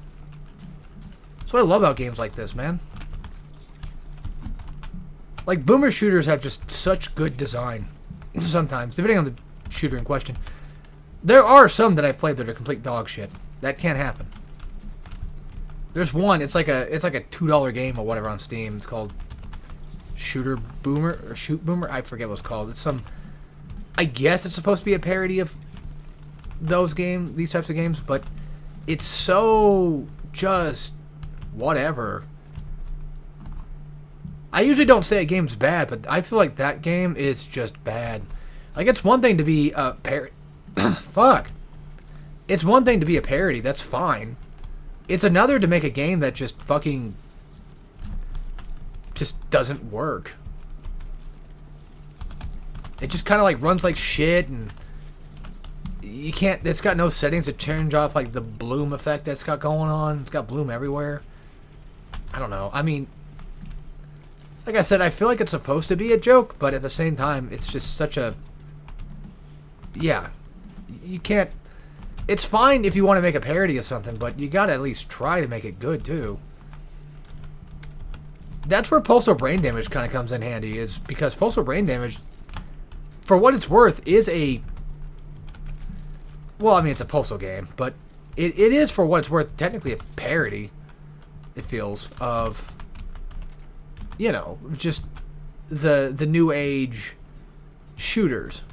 Speaker 1: That's what I love about games like this, man. Like, boomer shooters have just such good design. Sometimes, depending on the shooter in question. There are some that I've played that are complete dog shit. That can't happen. There's one, it's like a $2 game or whatever on Steam. It's called Shooter Boomer, or Shoot Boomer? I forget what it's called. It's some I guess it's supposed to be a parody of these types of games, but it's so just whatever. I usually don't say a game's bad, but I feel like that game is just bad. Like, it's one thing to be a parody. Fuck. It's one thing to be a parody, that's fine. It's another to make a game that just fucking just doesn't work. It just kind of like runs like shit, and you can't, it's got no settings to change off like the bloom effect that it's got going on. It's got bloom everywhere. I don't know. I mean, like I said, I feel like it's supposed to be a joke, but at the same time, it's just such a, yeah, you can't, it's fine if you want to make a parody of something, but you gotta at least try to make it good too. That's where Postal Brain Damage kind of comes in handy, is because Postal Brain Damage, for what it's worth, is a, well, I mean, it's a Postal game, but it is, for what it's worth, technically a parody, it feels, of, you know, just the new age shooters.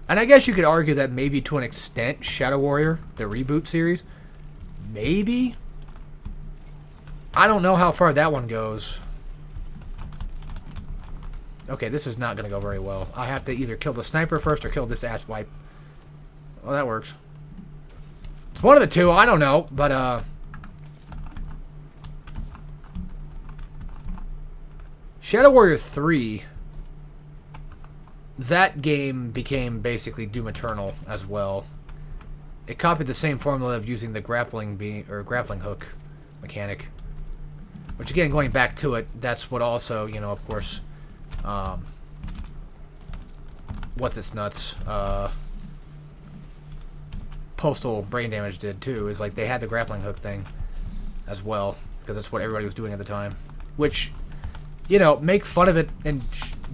Speaker 1: And I guess you could argue that maybe to an extent, Shadow Warrior, the reboot series, maybe? I don't know how far that one goes. Okay, this is not going to go very well. I have to either kill the sniper first or kill this asswipe. Well, that works. It's one of the two, I don't know, but, Shadow Warrior 3, that game became basically Doom Eternal as well. It copied the same formula of using the grappling hook mechanic. Which, again, going back to it, that's what also, you know, of course, what's its nuts? Postal Brain Damage did too. Is like they had the grappling hook thing as well, because that's what everybody was doing at the time. Which, you know, make fun of it and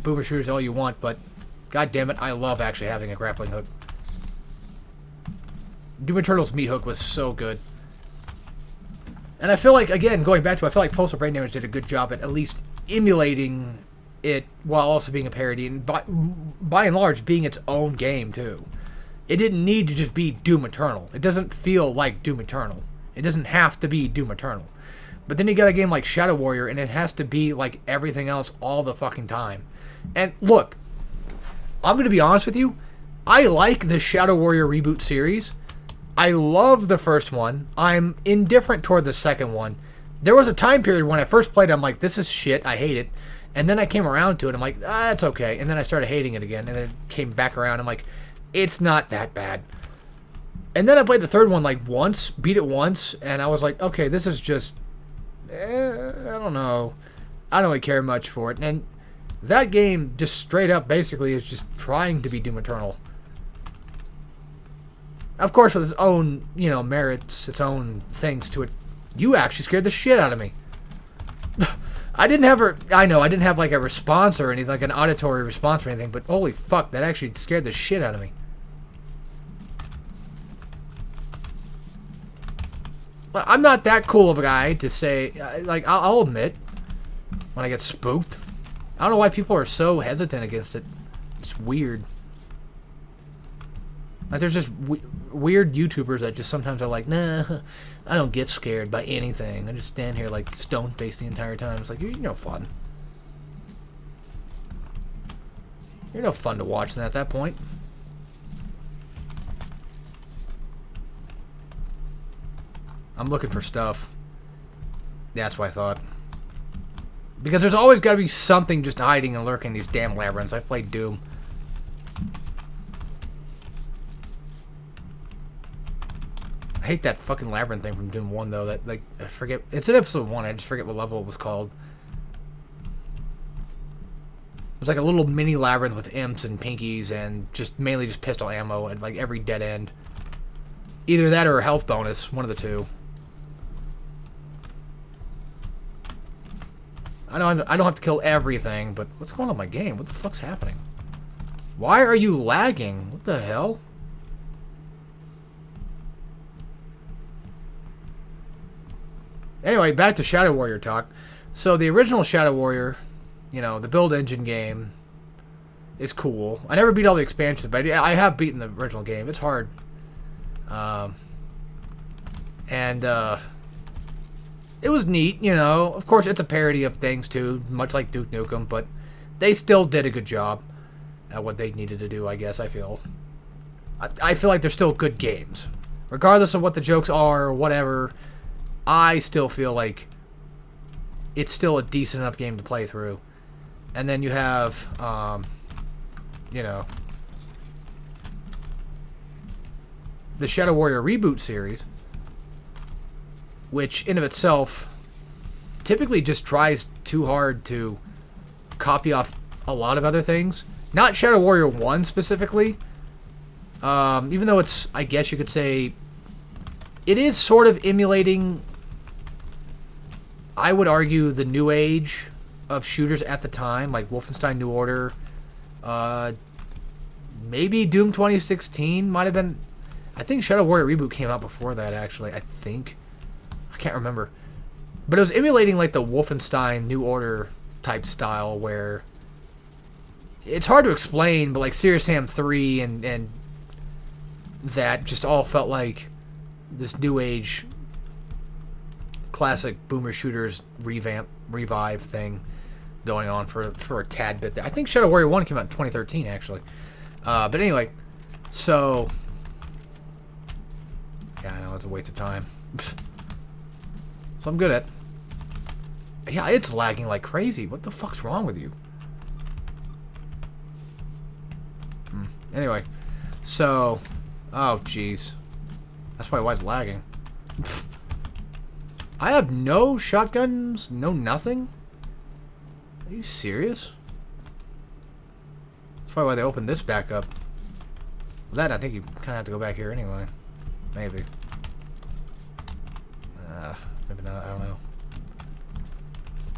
Speaker 1: boomer shooters all you want, but god damn it, I love actually having a grappling hook. Doom Eternal's meat hook was so good. And I feel like, again, going back to it, I feel like Postal Brain Damage did a good job at least emulating it while also being a parody, and by and large being its own game too. It didn't need to just be Doom Eternal. It doesn't feel like Doom Eternal. It doesn't have to be Doom Eternal. But then you got a game like Shadow Warrior, and it has to be like everything else all the fucking time. And look, I'm going to be honest with you. I like the Shadow Warrior reboot series. I love the first one. I'm indifferent toward the second one. There was a time period when I first played it, I'm like, this is shit, I hate it. And then I came around to it, I'm like, it's okay. And then I started hating it again, and then it came back around, I'm like, it's not that bad. And then I played the third one like once, beat it once, and I was like, okay, this is just, I don't know. I don't really care much for it. And that game just straight up basically is just trying to be Doom Eternal. Of course, with its own, you know, merits, its own things to it. You actually scared the shit out of me. I didn't have like a response or anything, like an auditory response or anything, but holy fuck, that actually scared the shit out of me. I'm not that cool of a guy to say, like, I'll admit, when I get spooked. I don't know why people are so hesitant against it. It's weird. Like, there's just weird YouTubers that just sometimes are like, nah, I don't get scared by anything. I just stand here, like, stone-faced the entire time. It's like, you're no fun. You're no fun to watch at that point. I'm looking for stuff. That's what I thought. Because there's always got to be something just hiding and lurking in these damn labyrinths. I've played Doom. I hate that fucking labyrinth thing from Doom 1, though. That, like, I forget. It's in episode 1. I just forget what level it was called. It was like a little mini labyrinth with imps and pinkies and just mainly just pistol ammo at, like, every dead end. Either that or a health bonus. One of the two. I don't have to kill everything, but what's going on in my game? What the fuck's happening? Why are you lagging? What the hell? Anyway, back to Shadow Warrior talk. So the original Shadow Warrior, you know, the build engine game, is cool. I never beat all the expansions, but I have beaten the original game. It's hard. It was neat, you know. Of course, it's a parody of things, too, much like Duke Nukem, but they still did a good job at what they needed to do, I guess, I feel. I feel like they're still good games. Regardless of what the jokes are or whatever, I still feel like it's still a decent enough game to play through. And then you have, you know, the Shadow Warrior reboot series, which in of itself typically just tries too hard to copy off a lot of other things. Not Shadow Warrior 1 specifically. Even though it's, I guess you could say, it is sort of emulating, I would argue, the new age of shooters at the time, like Wolfenstein New Order. Maybe Doom 2016 might have been. I think Shadow Warrior Reboot came out before that, actually. I think. I can't remember. But it was emulating like the Wolfenstein New Order type style where it's hard to explain, but like Serious Sam 3 and that just all felt like this new age classic boomer shooters revive thing going on for a tad bit there. I think Shadow Warrior 1 came out in 2013 actually. But anyway, so yeah, I know it's a waste of time. So I'm good at. Yeah, it's lagging like crazy. What the fuck's wrong with you? Anyway, so, oh jeez, that's probably why it's lagging. I have no shotguns, no nothing. Are you serious? That's probably why they opened this back up. That I think you kind of have to go back here anyway. Maybe. Maybe not. I don't know.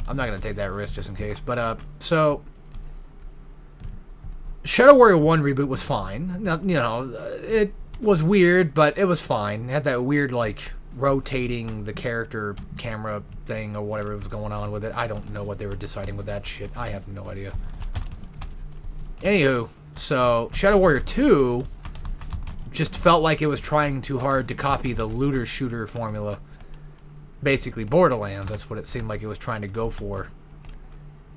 Speaker 1: I'm not gonna take that risk just in case. But so Shadow Warrior 1 reboot was fine. Now, you know, it was weird, but it was fine. It had that weird like rotating the character camera thing or whatever was going on with it. I don't know what they were deciding with that shit. I have no idea. Anywho, so Shadow Warrior 2 just felt like it was trying too hard to copy the looter shooter formula. Basically Borderlands, that's what it seemed like it was trying to go for.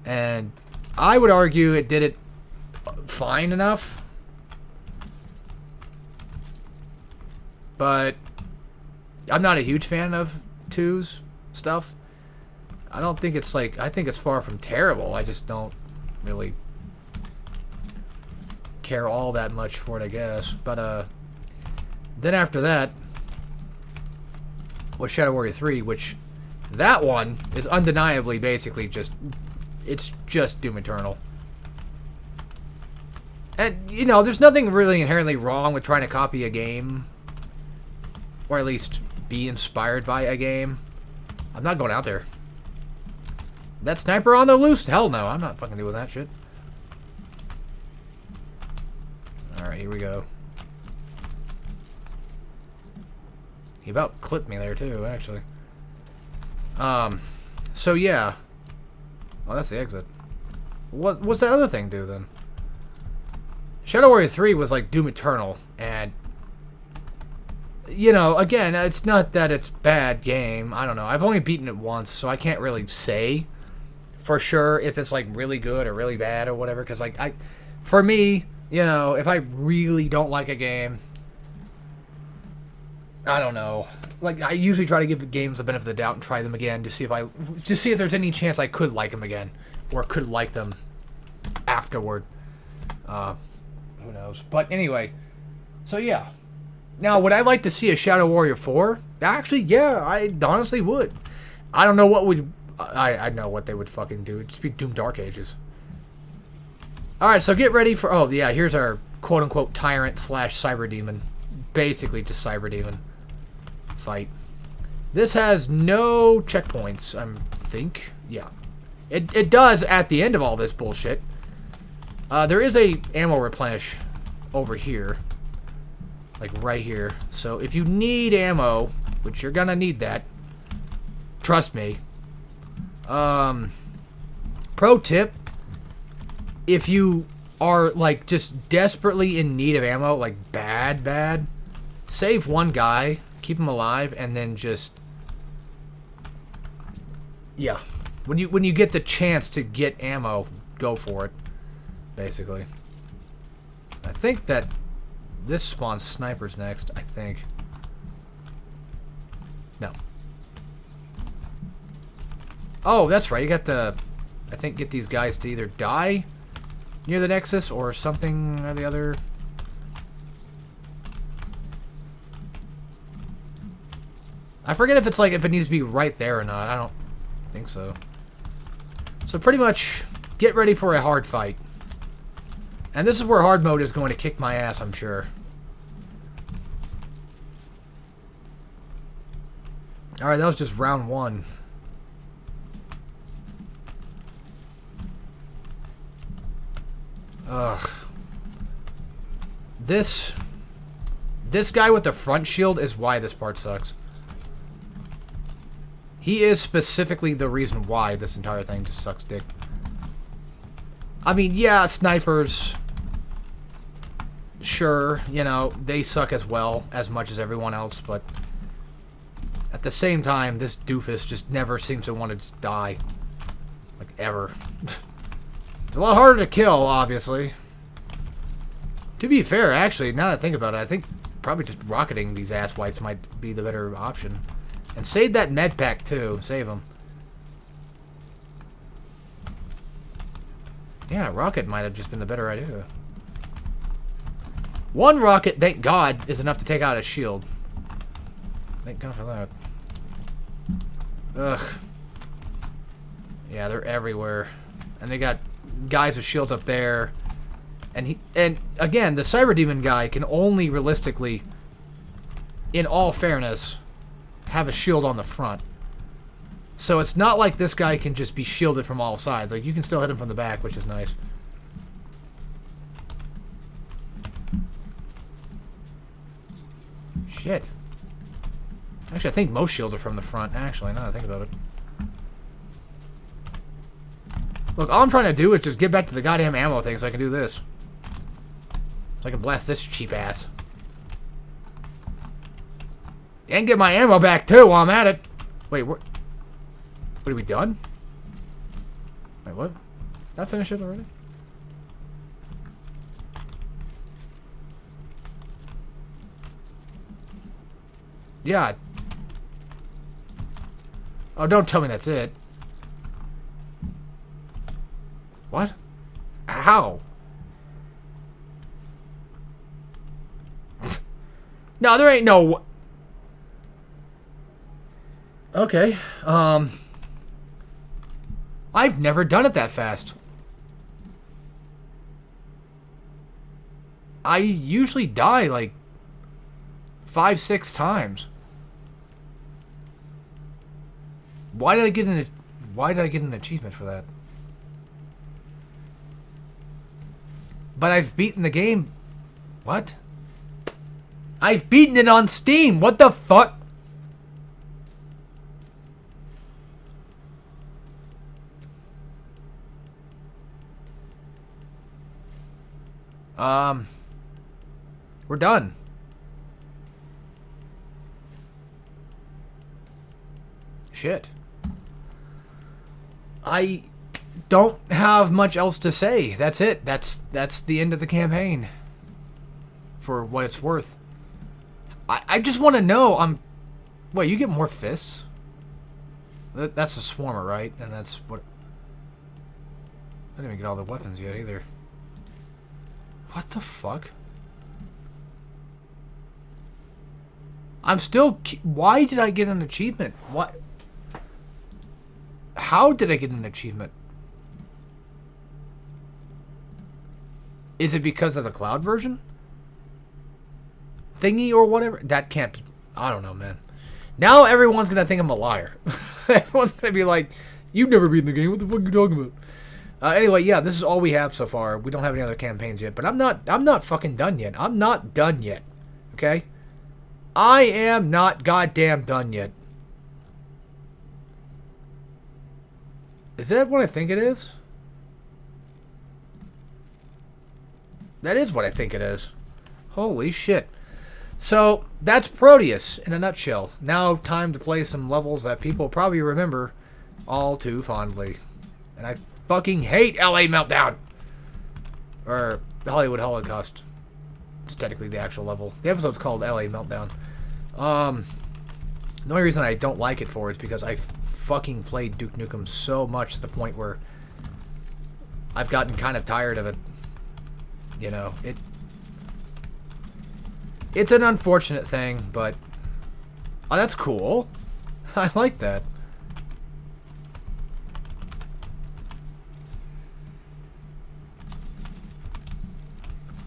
Speaker 1: And I would argue it did it fine enough. But I'm not a huge fan of 2's stuff. I don't think it's like, I think it's far from terrible. I just don't really care all that much for it, I guess. But then after that was Shadow Warrior 3, which that one is undeniably basically just, it's just Doom Eternal. And, you know, there's nothing really inherently wrong with trying to copy a game, or at least be inspired by a game. I'm not going out there. That sniper on the loose? Hell no, I'm not fucking doing that shit. Alright, here we go. He about clipped me there too, actually. So yeah. Oh, that's the exit. What's that other thing do then? Shadow Warrior 3 was like Doom Eternal, and you know, again, it's not that it's a bad game. I don't know. I've only beaten it once, so I can't really say for sure if it's like really good or really bad or whatever. Because like for me, you know, if I really don't like a game, I don't know. Like I usually try to give games the benefit of the doubt and try them again to see if there's any chance I could like them again or could like them afterward. Who knows? But anyway, so yeah. Now, would I like to see a Shadow Warrior 4? Actually, yeah, I honestly would. I don't know what would... I know what they would fucking do. It'd just be Doom Dark Ages. Alright, so get ready for... Oh, yeah, here's our quote-unquote tyrant / cyber demon. Basically just cyber demon fight. This has no checkpoints, I think. Yeah. It does at the end of all this bullshit. There is a ammo replenish over here. Like right here. So if you need ammo, which you're gonna need that, trust me. Pro tip, if you are, like, just desperately in need of ammo, like, bad, save one guy, keep him alive, and then just... Yeah. When you get the chance to get ammo, go for it, basically. I think that this spawns snipers next, I think. No. Oh, that's right, you got to, I think, get these guys to either die near the Nexus or something or the other. I forget if it's like, if it needs to be right there or not. I don't think so. So pretty much, get ready for a hard fight. And this is where hard mode is going to kick my ass, I'm sure. Alright, that was just round 1. Ugh. This guy with the front shield is why this part sucks. He is specifically the reason why this entire thing just sucks dick. I mean, yeah, snipers... Sure, you know, they suck as well, as much as everyone else, but... At the same time, this doofus just never seems to want to just die. Like, ever. It's a lot harder to kill, obviously. To be fair, actually, now that I think about it, I think probably just rocketing these asswipes might be the better option. And save that med pack, too. Save them. Yeah, rocket might have just been the better idea. One rocket, thank God, is enough to take out a shield. Thank God for that. Ugh. Yeah, they're everywhere. And they got guys with shields up there. And again, the Cyber Demon guy can only realistically, in all fairness, have a shield on the front. So it's not like this guy can just be shielded from all sides. Like, you can still hit him from the back, which is nice. Shit. Actually, I think most shields are from the front, actually, now that I think about it. Look, all I'm trying to do is just get back to the goddamn ammo thing so I can do this. So I can blast this cheap ass. And get my ammo back, too, while I'm at it. Wait, what? What, are we done? Wait, what? Did I finish it already? Yeah. Oh, don't tell me that's it. What? How? No, there ain't no... Okay, I've never done it that fast. I usually die, like, 5-6 times. Why did I get an achievement for that? But I've beaten the game. What? I've beaten it on Steam. What the fuck? We're done. Shit. I don't have much else to say. That's it. That's the end of the campaign. For what it's worth. I just want to know, wait, you get more fists? That's a swarmer, right? And that's what... I didn't even get all the weapons yet, either. What the fuck? I'm still... Why did I get an achievement? What? How did I get an achievement? Is it because of the cloud version? Thingy or whatever? That can't be... I don't know, man. Now everyone's gonna think I'm a liar. Everyone's gonna be like, you've never beaten the game. What the fuck are you talking about? Anyway, yeah, this is all we have so far. We don't have any other campaigns yet, but I'm not fucking done yet. I'm not done yet. Okay? I am not goddamn done yet. Is that what I think it is? That is what I think it is. Holy shit. So, that's Prodeus in a nutshell. Now, time to play some levels that people probably remember all too fondly. And I fucking hate LA Meltdown! Or Hollywood Holocaust. It's technically the actual level. The episode's called LA Meltdown. The only reason I don't like it for is because I fucking played Duke Nukem so much to the point where I've gotten kind of tired of it. You know, it's an unfortunate thing, but... Oh, that's cool. I like that.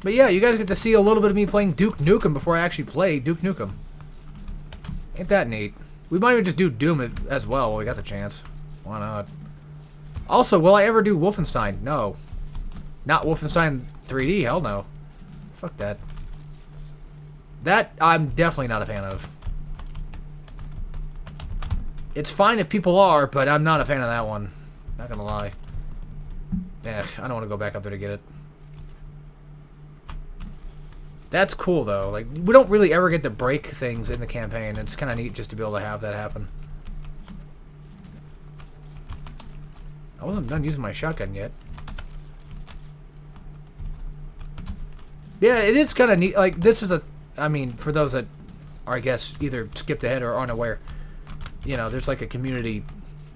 Speaker 1: But yeah, you guys get to see a little bit of me playing Duke Nukem before I actually play Duke Nukem. Ain't that neat? We might even just do Doom as well while we got the chance. Why not? Also, will I ever do Wolfenstein? No. Not Wolfenstein 3D? Hell no. Fuck that. That, I'm definitely not a fan of. It's fine if people are, but I'm not a fan of that one. Not gonna lie. I don't want to go back up there to get it. That's cool, though. Like, we don't really ever get to break things in the campaign. It's kind of neat just to be able to have that happen. I wasn't done using my shotgun yet. Yeah, it is kind of neat. Like, this is a... I mean, for those that are, I guess, either skipped ahead or aren't aware, you know, there's like a community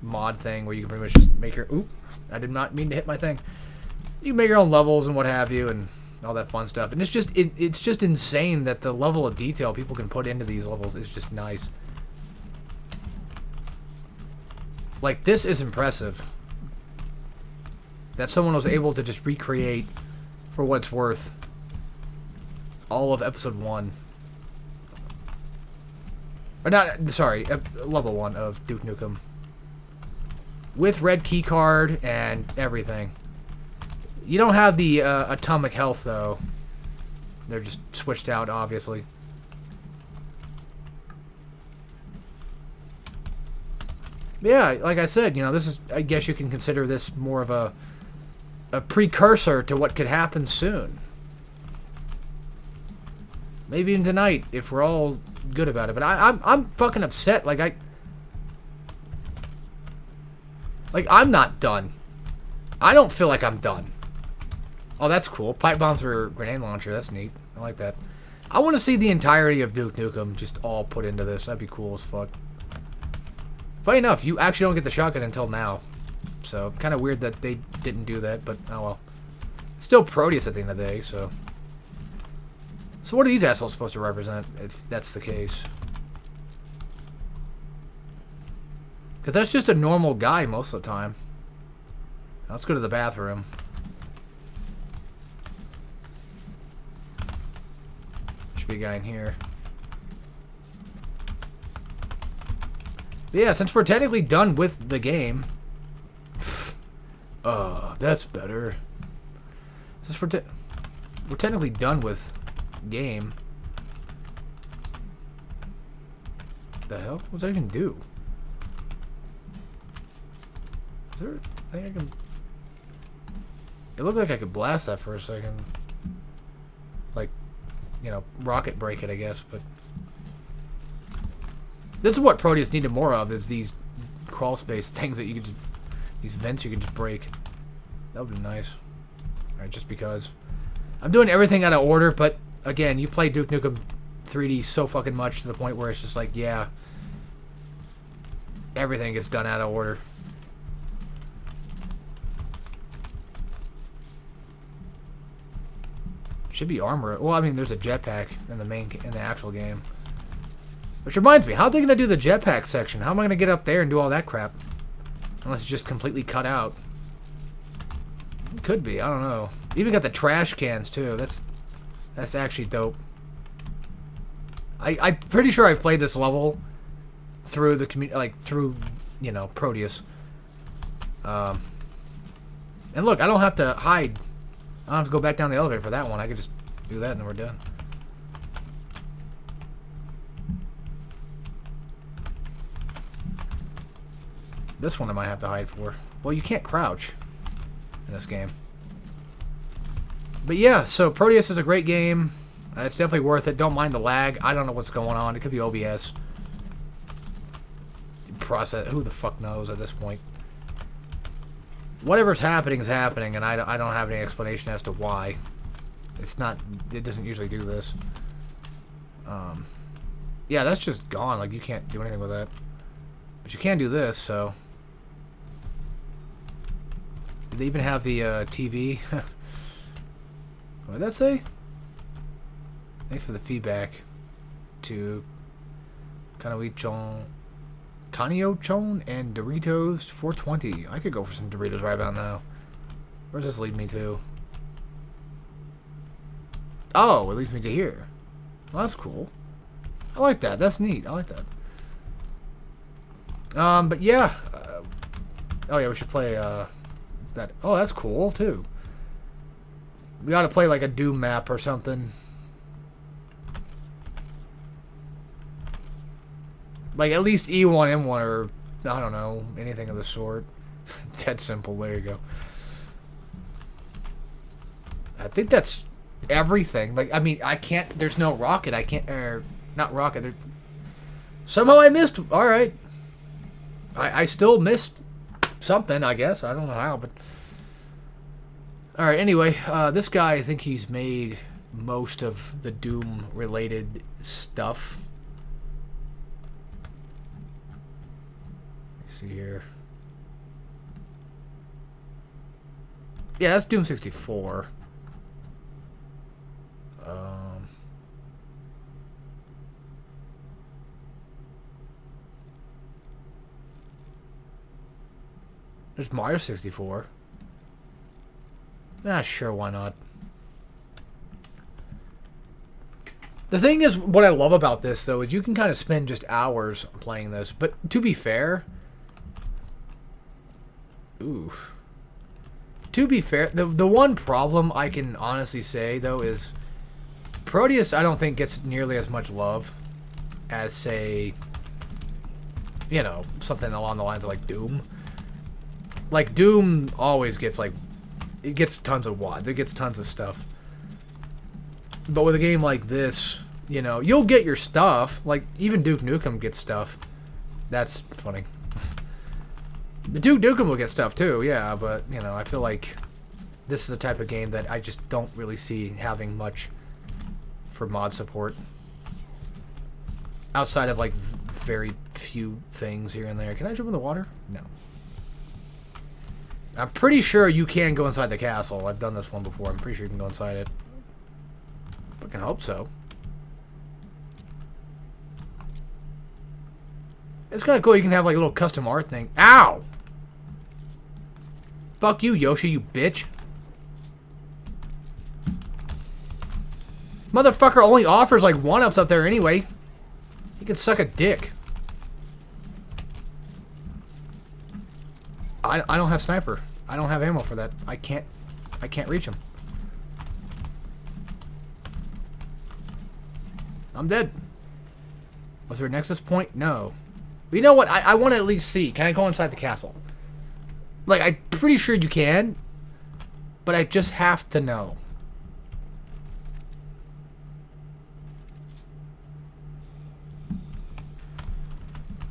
Speaker 1: mod thing where you can pretty much just make your... Oop, I did not mean to hit my thing. You can make your own levels and what have you, and all that fun stuff. And it's just it's just insane that the level of detail people can put into these levels is just nice. Like, this is impressive. That someone was able to just recreate, for what it's worth, all of episode 1. Or not, sorry, level 1 of Duke Nukem. With red keycard and everything. You don't have the atomic health, though. They're just switched out, obviously. Yeah, like I said, you know, this is, I guess you can consider this more of a precursor to what could happen soon. Maybe even tonight, if we're all good about it. But I'm fucking upset. Like, I'm not done. I don't feel like I'm done. Oh, that's cool. Pipe bomb through a grenade launcher. That's neat. I like that. I want to see the entirety of Duke Nukem just all put into this. That'd be cool as fuck. Funny enough, you actually don't get the shotgun until now. So, kind of weird that they didn't do that, but oh well. It's still Prodeus at the end of the day, so... So what are these assholes supposed to represent, if that's the case? Because that's just a normal guy most of the time. Now, let's go to the bathroom. Should be a guy in here. But yeah, since we're technically done with the game... that's better. Since we're technically done with... game. The hell? What's that even do? Is there a thing I can... It looked like I could blast that for a second. Like, you know, rocket break it, I guess, but... This is what Proteus needed more of, is these crawl space things that you can just... These vents you can just break. That would be nice. Alright, just because. I'm doing everything out of order, but... Again, you play Duke Nukem 3D so fucking much to the point where it's just like, yeah, everything gets done out of order. Should be armor. Well, I mean, there's a jetpack in the actual game. Which reminds me, how are they gonna do the jetpack section? How am I gonna get up there and do all that crap? Unless it's just completely cut out. It could be. I don't know. Even got the trash cans too. That's actually dope. I'm pretty sure I've played this level through the community, like through, you know, Prodeus. And look, I don't have to hide. I don't have to go back down the elevator for that one. I could just do that and then we're done. This one I might have to hide for. Well, you can't crouch in this game. But yeah, so Prodeus is a great game. It's definitely worth it. Don't mind the lag. I don't know what's going on. It could be OBS. Process. Who the fuck knows at this point? Whatever's happening is happening, and I don't have any explanation as to why. It's not. It doesn't usually do this. Yeah, that's just gone. Like, you can't do anything with that. But you can do this, so. Did they even have the TV? What did that say? Thanks for the feedback. To Kanio Chon and Doritos 420. I could go for some Doritos right about now. Where does this lead me to? Oh, it leads me to here. Well, that's cool. I like that. That's neat. I like that. But yeah. Oh yeah, we should play that. Oh, that's cool too. We ought to play like a Doom map or something. Like at least E1, M1, or I don't know, anything of the sort. It's that simple. There you go. I think that's everything. Like, I mean, I can't. There's no rocket. I can't. Not rocket. Somehow I missed. All right. I still missed something. I guess I don't know how, but. All right. Anyway, this guy, I think he's made most of the Doom-related stuff. Let's see here. Yeah, that's Doom 64. There's Mario 64. Ah, sure, why not? The thing is, what I love about this, though, is you can kind of spend just hours playing this. But to be fair... Ooh. To be fair, the one problem I can honestly say, though, is... Prodeus, I don't think, gets nearly as much love as, say... You know, something along the lines of, like, Doom. Like, Doom always gets, like... It gets tons of WADs. It gets tons of stuff. But with a game like this, you know, you'll get your stuff. Like, even Duke Nukem gets stuff. That's funny. Duke Nukem will get stuff, too, yeah. But, you know, I feel like this is the type of game that I just don't really see having much for mod support. Outside of, like, very few things here and there. Can I jump in the water? No. I'm pretty sure you can go inside the castle. I've done this one before. I'm pretty sure you can go inside it. Fucking hope so. It's kind of cool. You can have like a little custom art thing. Ow! Fuck you, Yoshi, you bitch. Motherfucker only offers like 1-ups up there anyway. He can suck a dick. I don't have sniper. I don't have ammo for that. I can't reach him. I'm dead. Was there a nexus point? No. But you know what? I want to at least see. Can I go inside the castle? Like, I'm pretty sure you can. But I just have to know.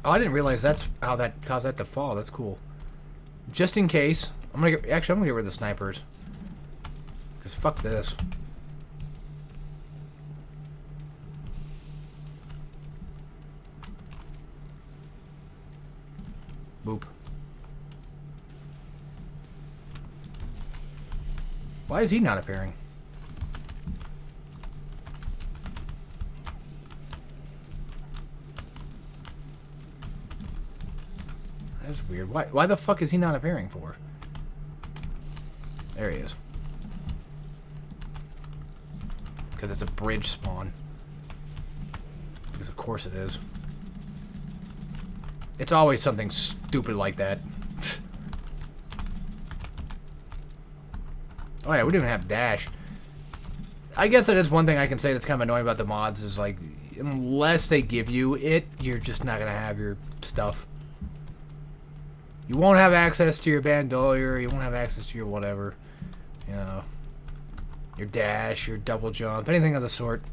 Speaker 1: Oh, I didn't realize that's how that caused that to fall. That's cool. Just in case. I'm gonna get rid of the snipers. Because fuck this. Boop. Why is he not appearing? That's weird. Why the fuck is he not appearing for? There he is. Because it's a bridge spawn. Because of course it is. It's always something stupid like that. Oh yeah, we didn't even have dash. I guess that is one thing I can say that's kind of annoying about the mods is like, unless they give you it, you're just not going to have your stuff. You won't have access to your bandolier, you won't have access to your whatever, you know. your dash, your double jump, anything of the sort.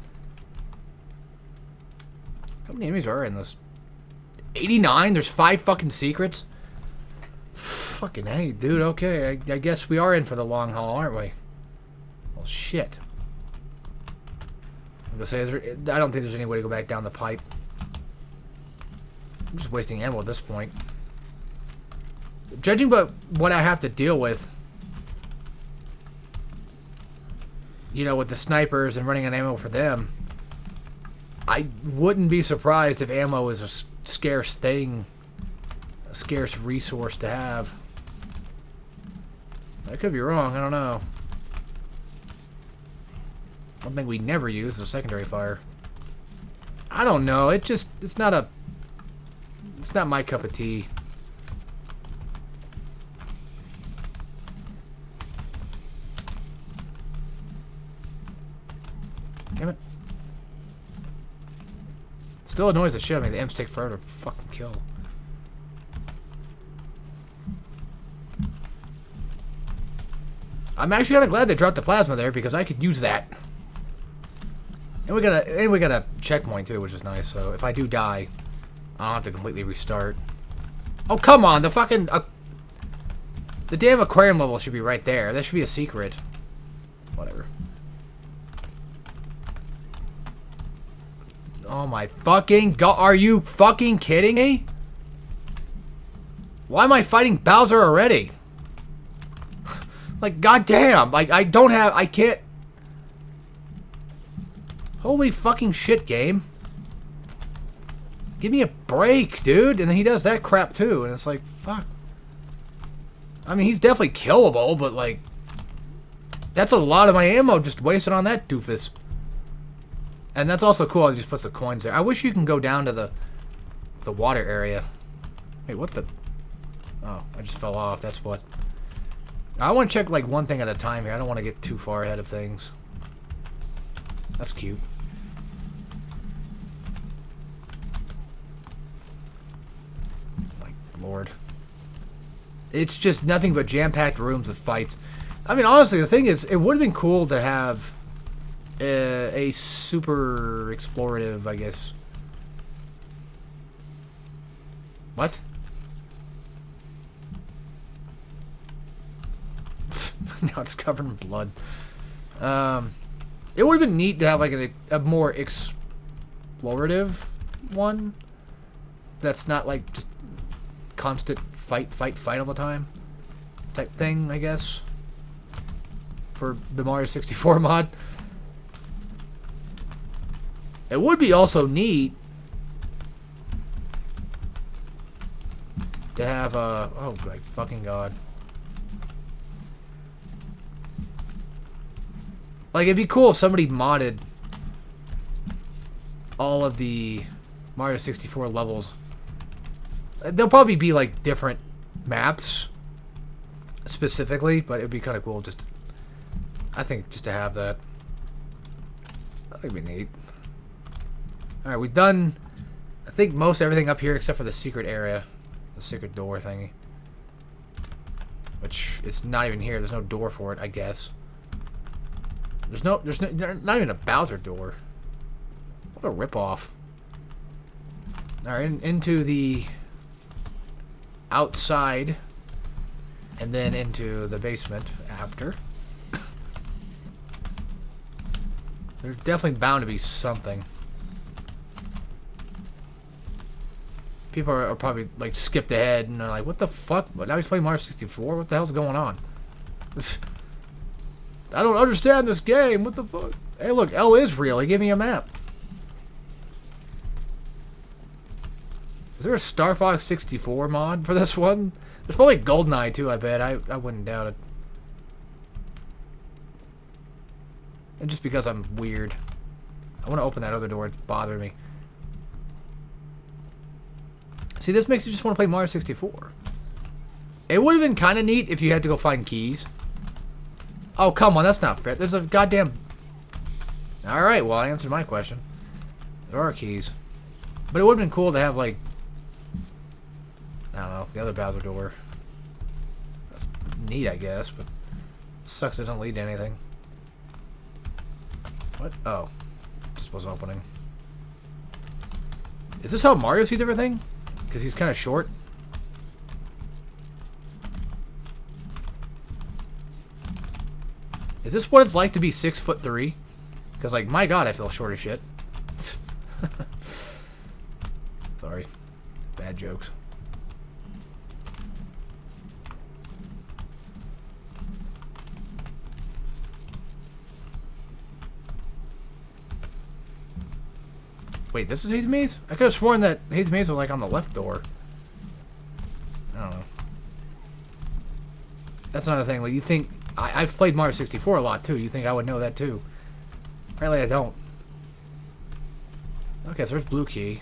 Speaker 1: How many enemies are in this? 89? There's 5 fucking secrets? Fucking hey, dude, okay. I guess we are in for the long haul, aren't we? Well, shit. I'm gonna say, I don't think there's any way to go back down the pipe. I'm just wasting ammo at this point. Judging by what I have to deal with, you know, with the snipers and running out of ammo for them, I wouldn't be surprised if ammo is a scarce thing, a scarce resource to have. I could be wrong, I don't know. One thing we never use is a secondary fire. I don't know, it's not my cup of tea. Damn it. Still annoys the shit out of me. The imps take forever to fucking kill. I'm actually kind of glad they dropped the plasma there because I could use that. And we got a checkpoint too, which is nice. So if I do die, I don't have to completely restart. Oh come on, the fucking the damn aquarium level should be right there. That should be a secret. Whatever. Oh my fucking god, are you fucking kidding me? Why am I fighting Bowser already? Like, goddamn, like, I can't. Holy fucking shit, game. Give me a break, dude. And then he does that crap too, and it's like, fuck. I mean, he's definitely killable, but like, that's a lot of my ammo just wasted on that doofus. And that's also cool, he just puts the coins there. I wish you can go down to the water area. Wait, what the? Oh, I just fell off, that's what. I want to check like one thing at a time here. I don't want to get too far ahead of things. That's cute. My lord. It's just nothing but jam-packed rooms with fights. I mean, honestly, the thing is, it would have been cool to have a super explorative, I guess. What? Now it's covered in blood. It would have been neat to have like a more explorative one. That's not like just constant fight all the time type thing, I guess. For the Mario 64 mod. It would be also neat to have a... Oh, my fucking god. Like, it'd be cool if somebody modded all of the Mario 64 levels. There'll probably be, like, different maps specifically, but it'd be kind of cool just... I think just to have that. I think it'd be neat. Alright, we've done, I think, most everything up here except for the secret area. The secret door thingy. Which, it's not even here. There's no door for it, I guess. There's not even a Bowser door. What a ripoff. Alright, into the outside. And then into the basement after. There's definitely bound to be something. People are probably like skipped ahead and they're like, what the fuck? Now he's playing Mario 64? What the hell's going on? I don't understand this game. What the fuck? Hey, look, L is real. He gave me a map. Is there a Star Fox 64 mod for this one? There's probably GoldenEye too, I bet. I wouldn't doubt it. And just because I'm weird. I want to open that other door. It's bothering me. See, this makes you just want to play Mario 64. It would have been kind of neat if you had to go find keys. Oh, come on. That's not fair. There's a goddamn... Alright, well, I answered my question. There are keys. But it would have been cool to have, like... I don't know. The other Bowser door. That's neat, I guess. But sucks it doesn't lead to anything. What? Oh. This wasn't opening. Is this how Mario sees everything? Because he's kind of short. Is this what it's like to be 6'3"? Because, like, my god, I feel short as shit. Sorry. Bad jokes. Wait, this is Haze Maze? I could have sworn that Haze Maze was, like, on the left door. I don't know. That's another thing. Like, you think... I've played Mario 64 a lot, too. You think I would know that, too. Apparently, I don't. Okay, so there's blue key.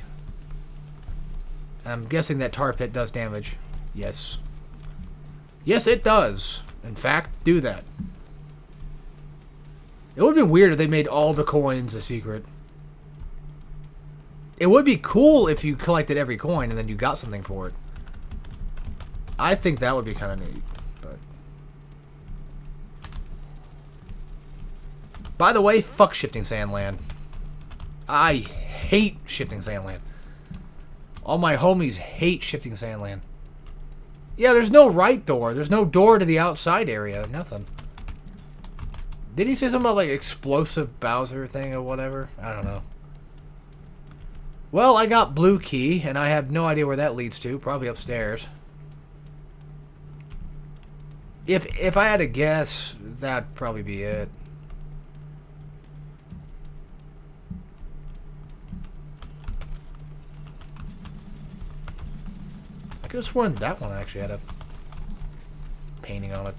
Speaker 1: I'm guessing that tar pit does damage. Yes. Yes, it does. In fact, do that. It would have been weird if they made all the coins a secret. It would be cool if you collected every coin and then you got something for it. I think that would be kind of neat. But by the way, fuck Shifting Sandland. I hate Shifting Sandland. All my homies hate Shifting Sandland. Yeah, there's no right door. There's no door to the outside area. Nothing. Did he say something about, like, explosive Bowser thing or whatever? I don't know. Well, I got blue key, and I have no idea where that leads to. Probably upstairs. If I had to guess, that'd probably be it. I could have sworn that one actually had a painting on it.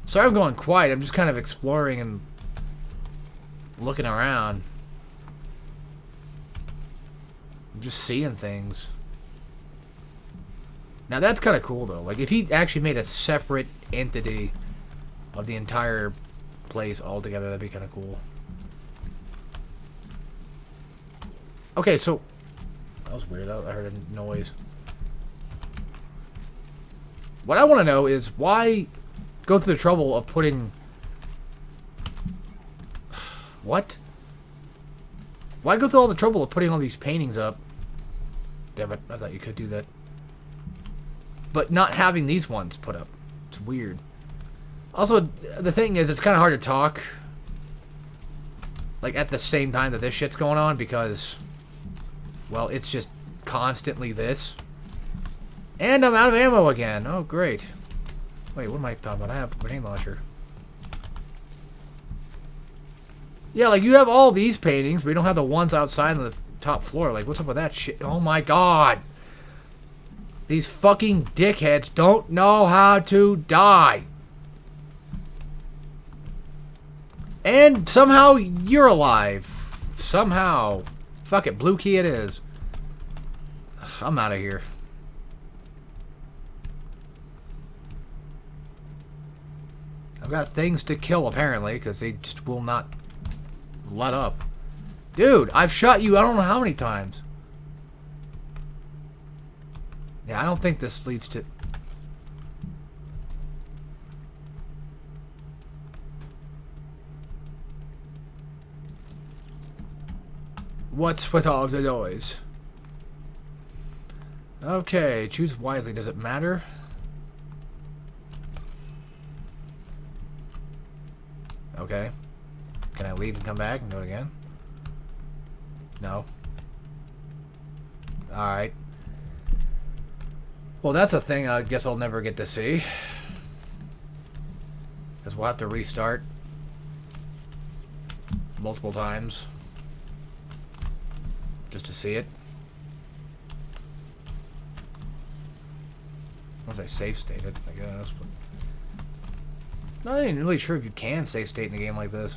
Speaker 1: Sorry I'm going quiet. I'm just kind of exploring and looking around. I'm just seeing things. Now that's kind of cool though. Like if he actually made a separate entity of the entire place altogether, that'd be kind of cool. Okay, so that was weird. I heard a noise. What I want to know is why go through the trouble of putting... What? Why go through all the trouble of putting all these paintings up? Damn it, I thought you could do that. But not having these ones put up. It's weird. Also, the thing is, it's kind of hard to talk like at the same time that this shit's going on because, well, it's just constantly this. And I'm out of ammo again. Oh, great. Wait, what am I talking about? I have a grenade launcher. Yeah, like, you have all these paintings, but you don't have the ones outside on the top floor. Like, what's up with that shit? Oh, my God. These fucking dickheads don't know how to die. And somehow you're alive. Somehow. Fuck it, blue key it is. I'm out of here. I've got things to kill, apparently, because they just will not let up. Dude, I've shot you I don't know how many times. Yeah, I don't think this leads to... What's with all the noise? Okay, choose wisely. Does it matter? Okay. Can I leave and come back and do it again? No. Alright. Well, that's a thing I guess I'll never get to see. Because we'll have to restart multiple times just to see it. Once I save state it, I guess. But not even really sure if you can save state in a game like this.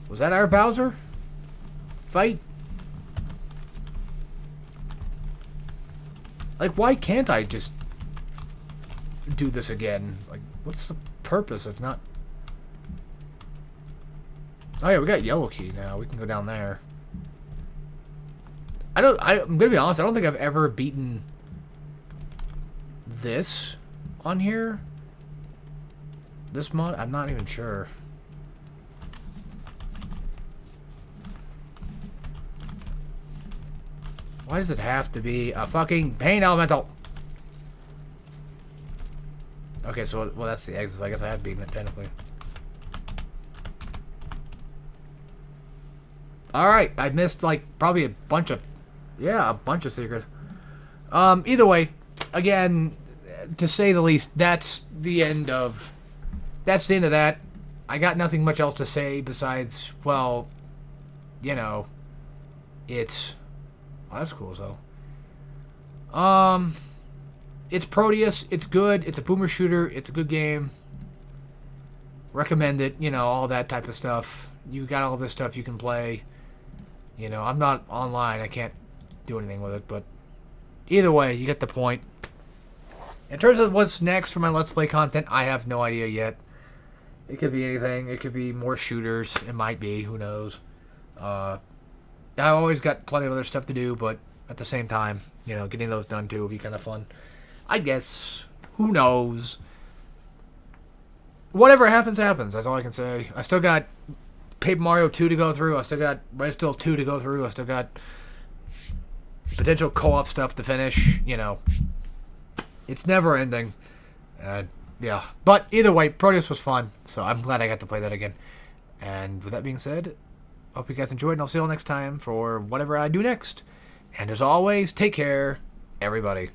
Speaker 1: Was that our Bowser fight? Like, why can't I just do this again? Like, what's the purpose of not... Oh yeah, we got yellow key now. We can go down there. I'm gonna be honest, I don't think I've ever beaten this on here? This mod? I'm not even sure. Why does it have to be a fucking pain elemental? Okay, so, well, that's the exit, so I guess I have beaten it, technically. Alright, I missed, like, probably a bunch of... Yeah, a bunch of secrets. Either way, again, to say the least, that's the end of... That's the end of that. I got nothing much else to say besides, well, you know, it's... Well, that's cool, so. It's Prodeus. It's good. It's a boomer shooter. It's a good game. Recommend it. You know, all that type of stuff. You got all this stuff you can play. You know, I'm not online. I can't do anything with it, but either way, you get the point. In terms of what's next for my Let's Play content, I have no idea yet. It could be anything. It could be more shooters. It might be. Who knows? I've always got plenty of other stuff to do, but at the same time, you know, getting those done too would be kind of fun. I guess. Who knows? Whatever happens, happens. That's all I can say. I still got Paper Mario 2 to go through. I still got Red Steel 2 to go through. I still got potential co-op stuff to finish. You know, it's never ending. Yeah. But either way, Prodeus was fun, so I'm glad I got to play that again. And with that being said, hope you guys enjoyed, and I'll see you all next time for whatever I do next. And as always, take care, everybody.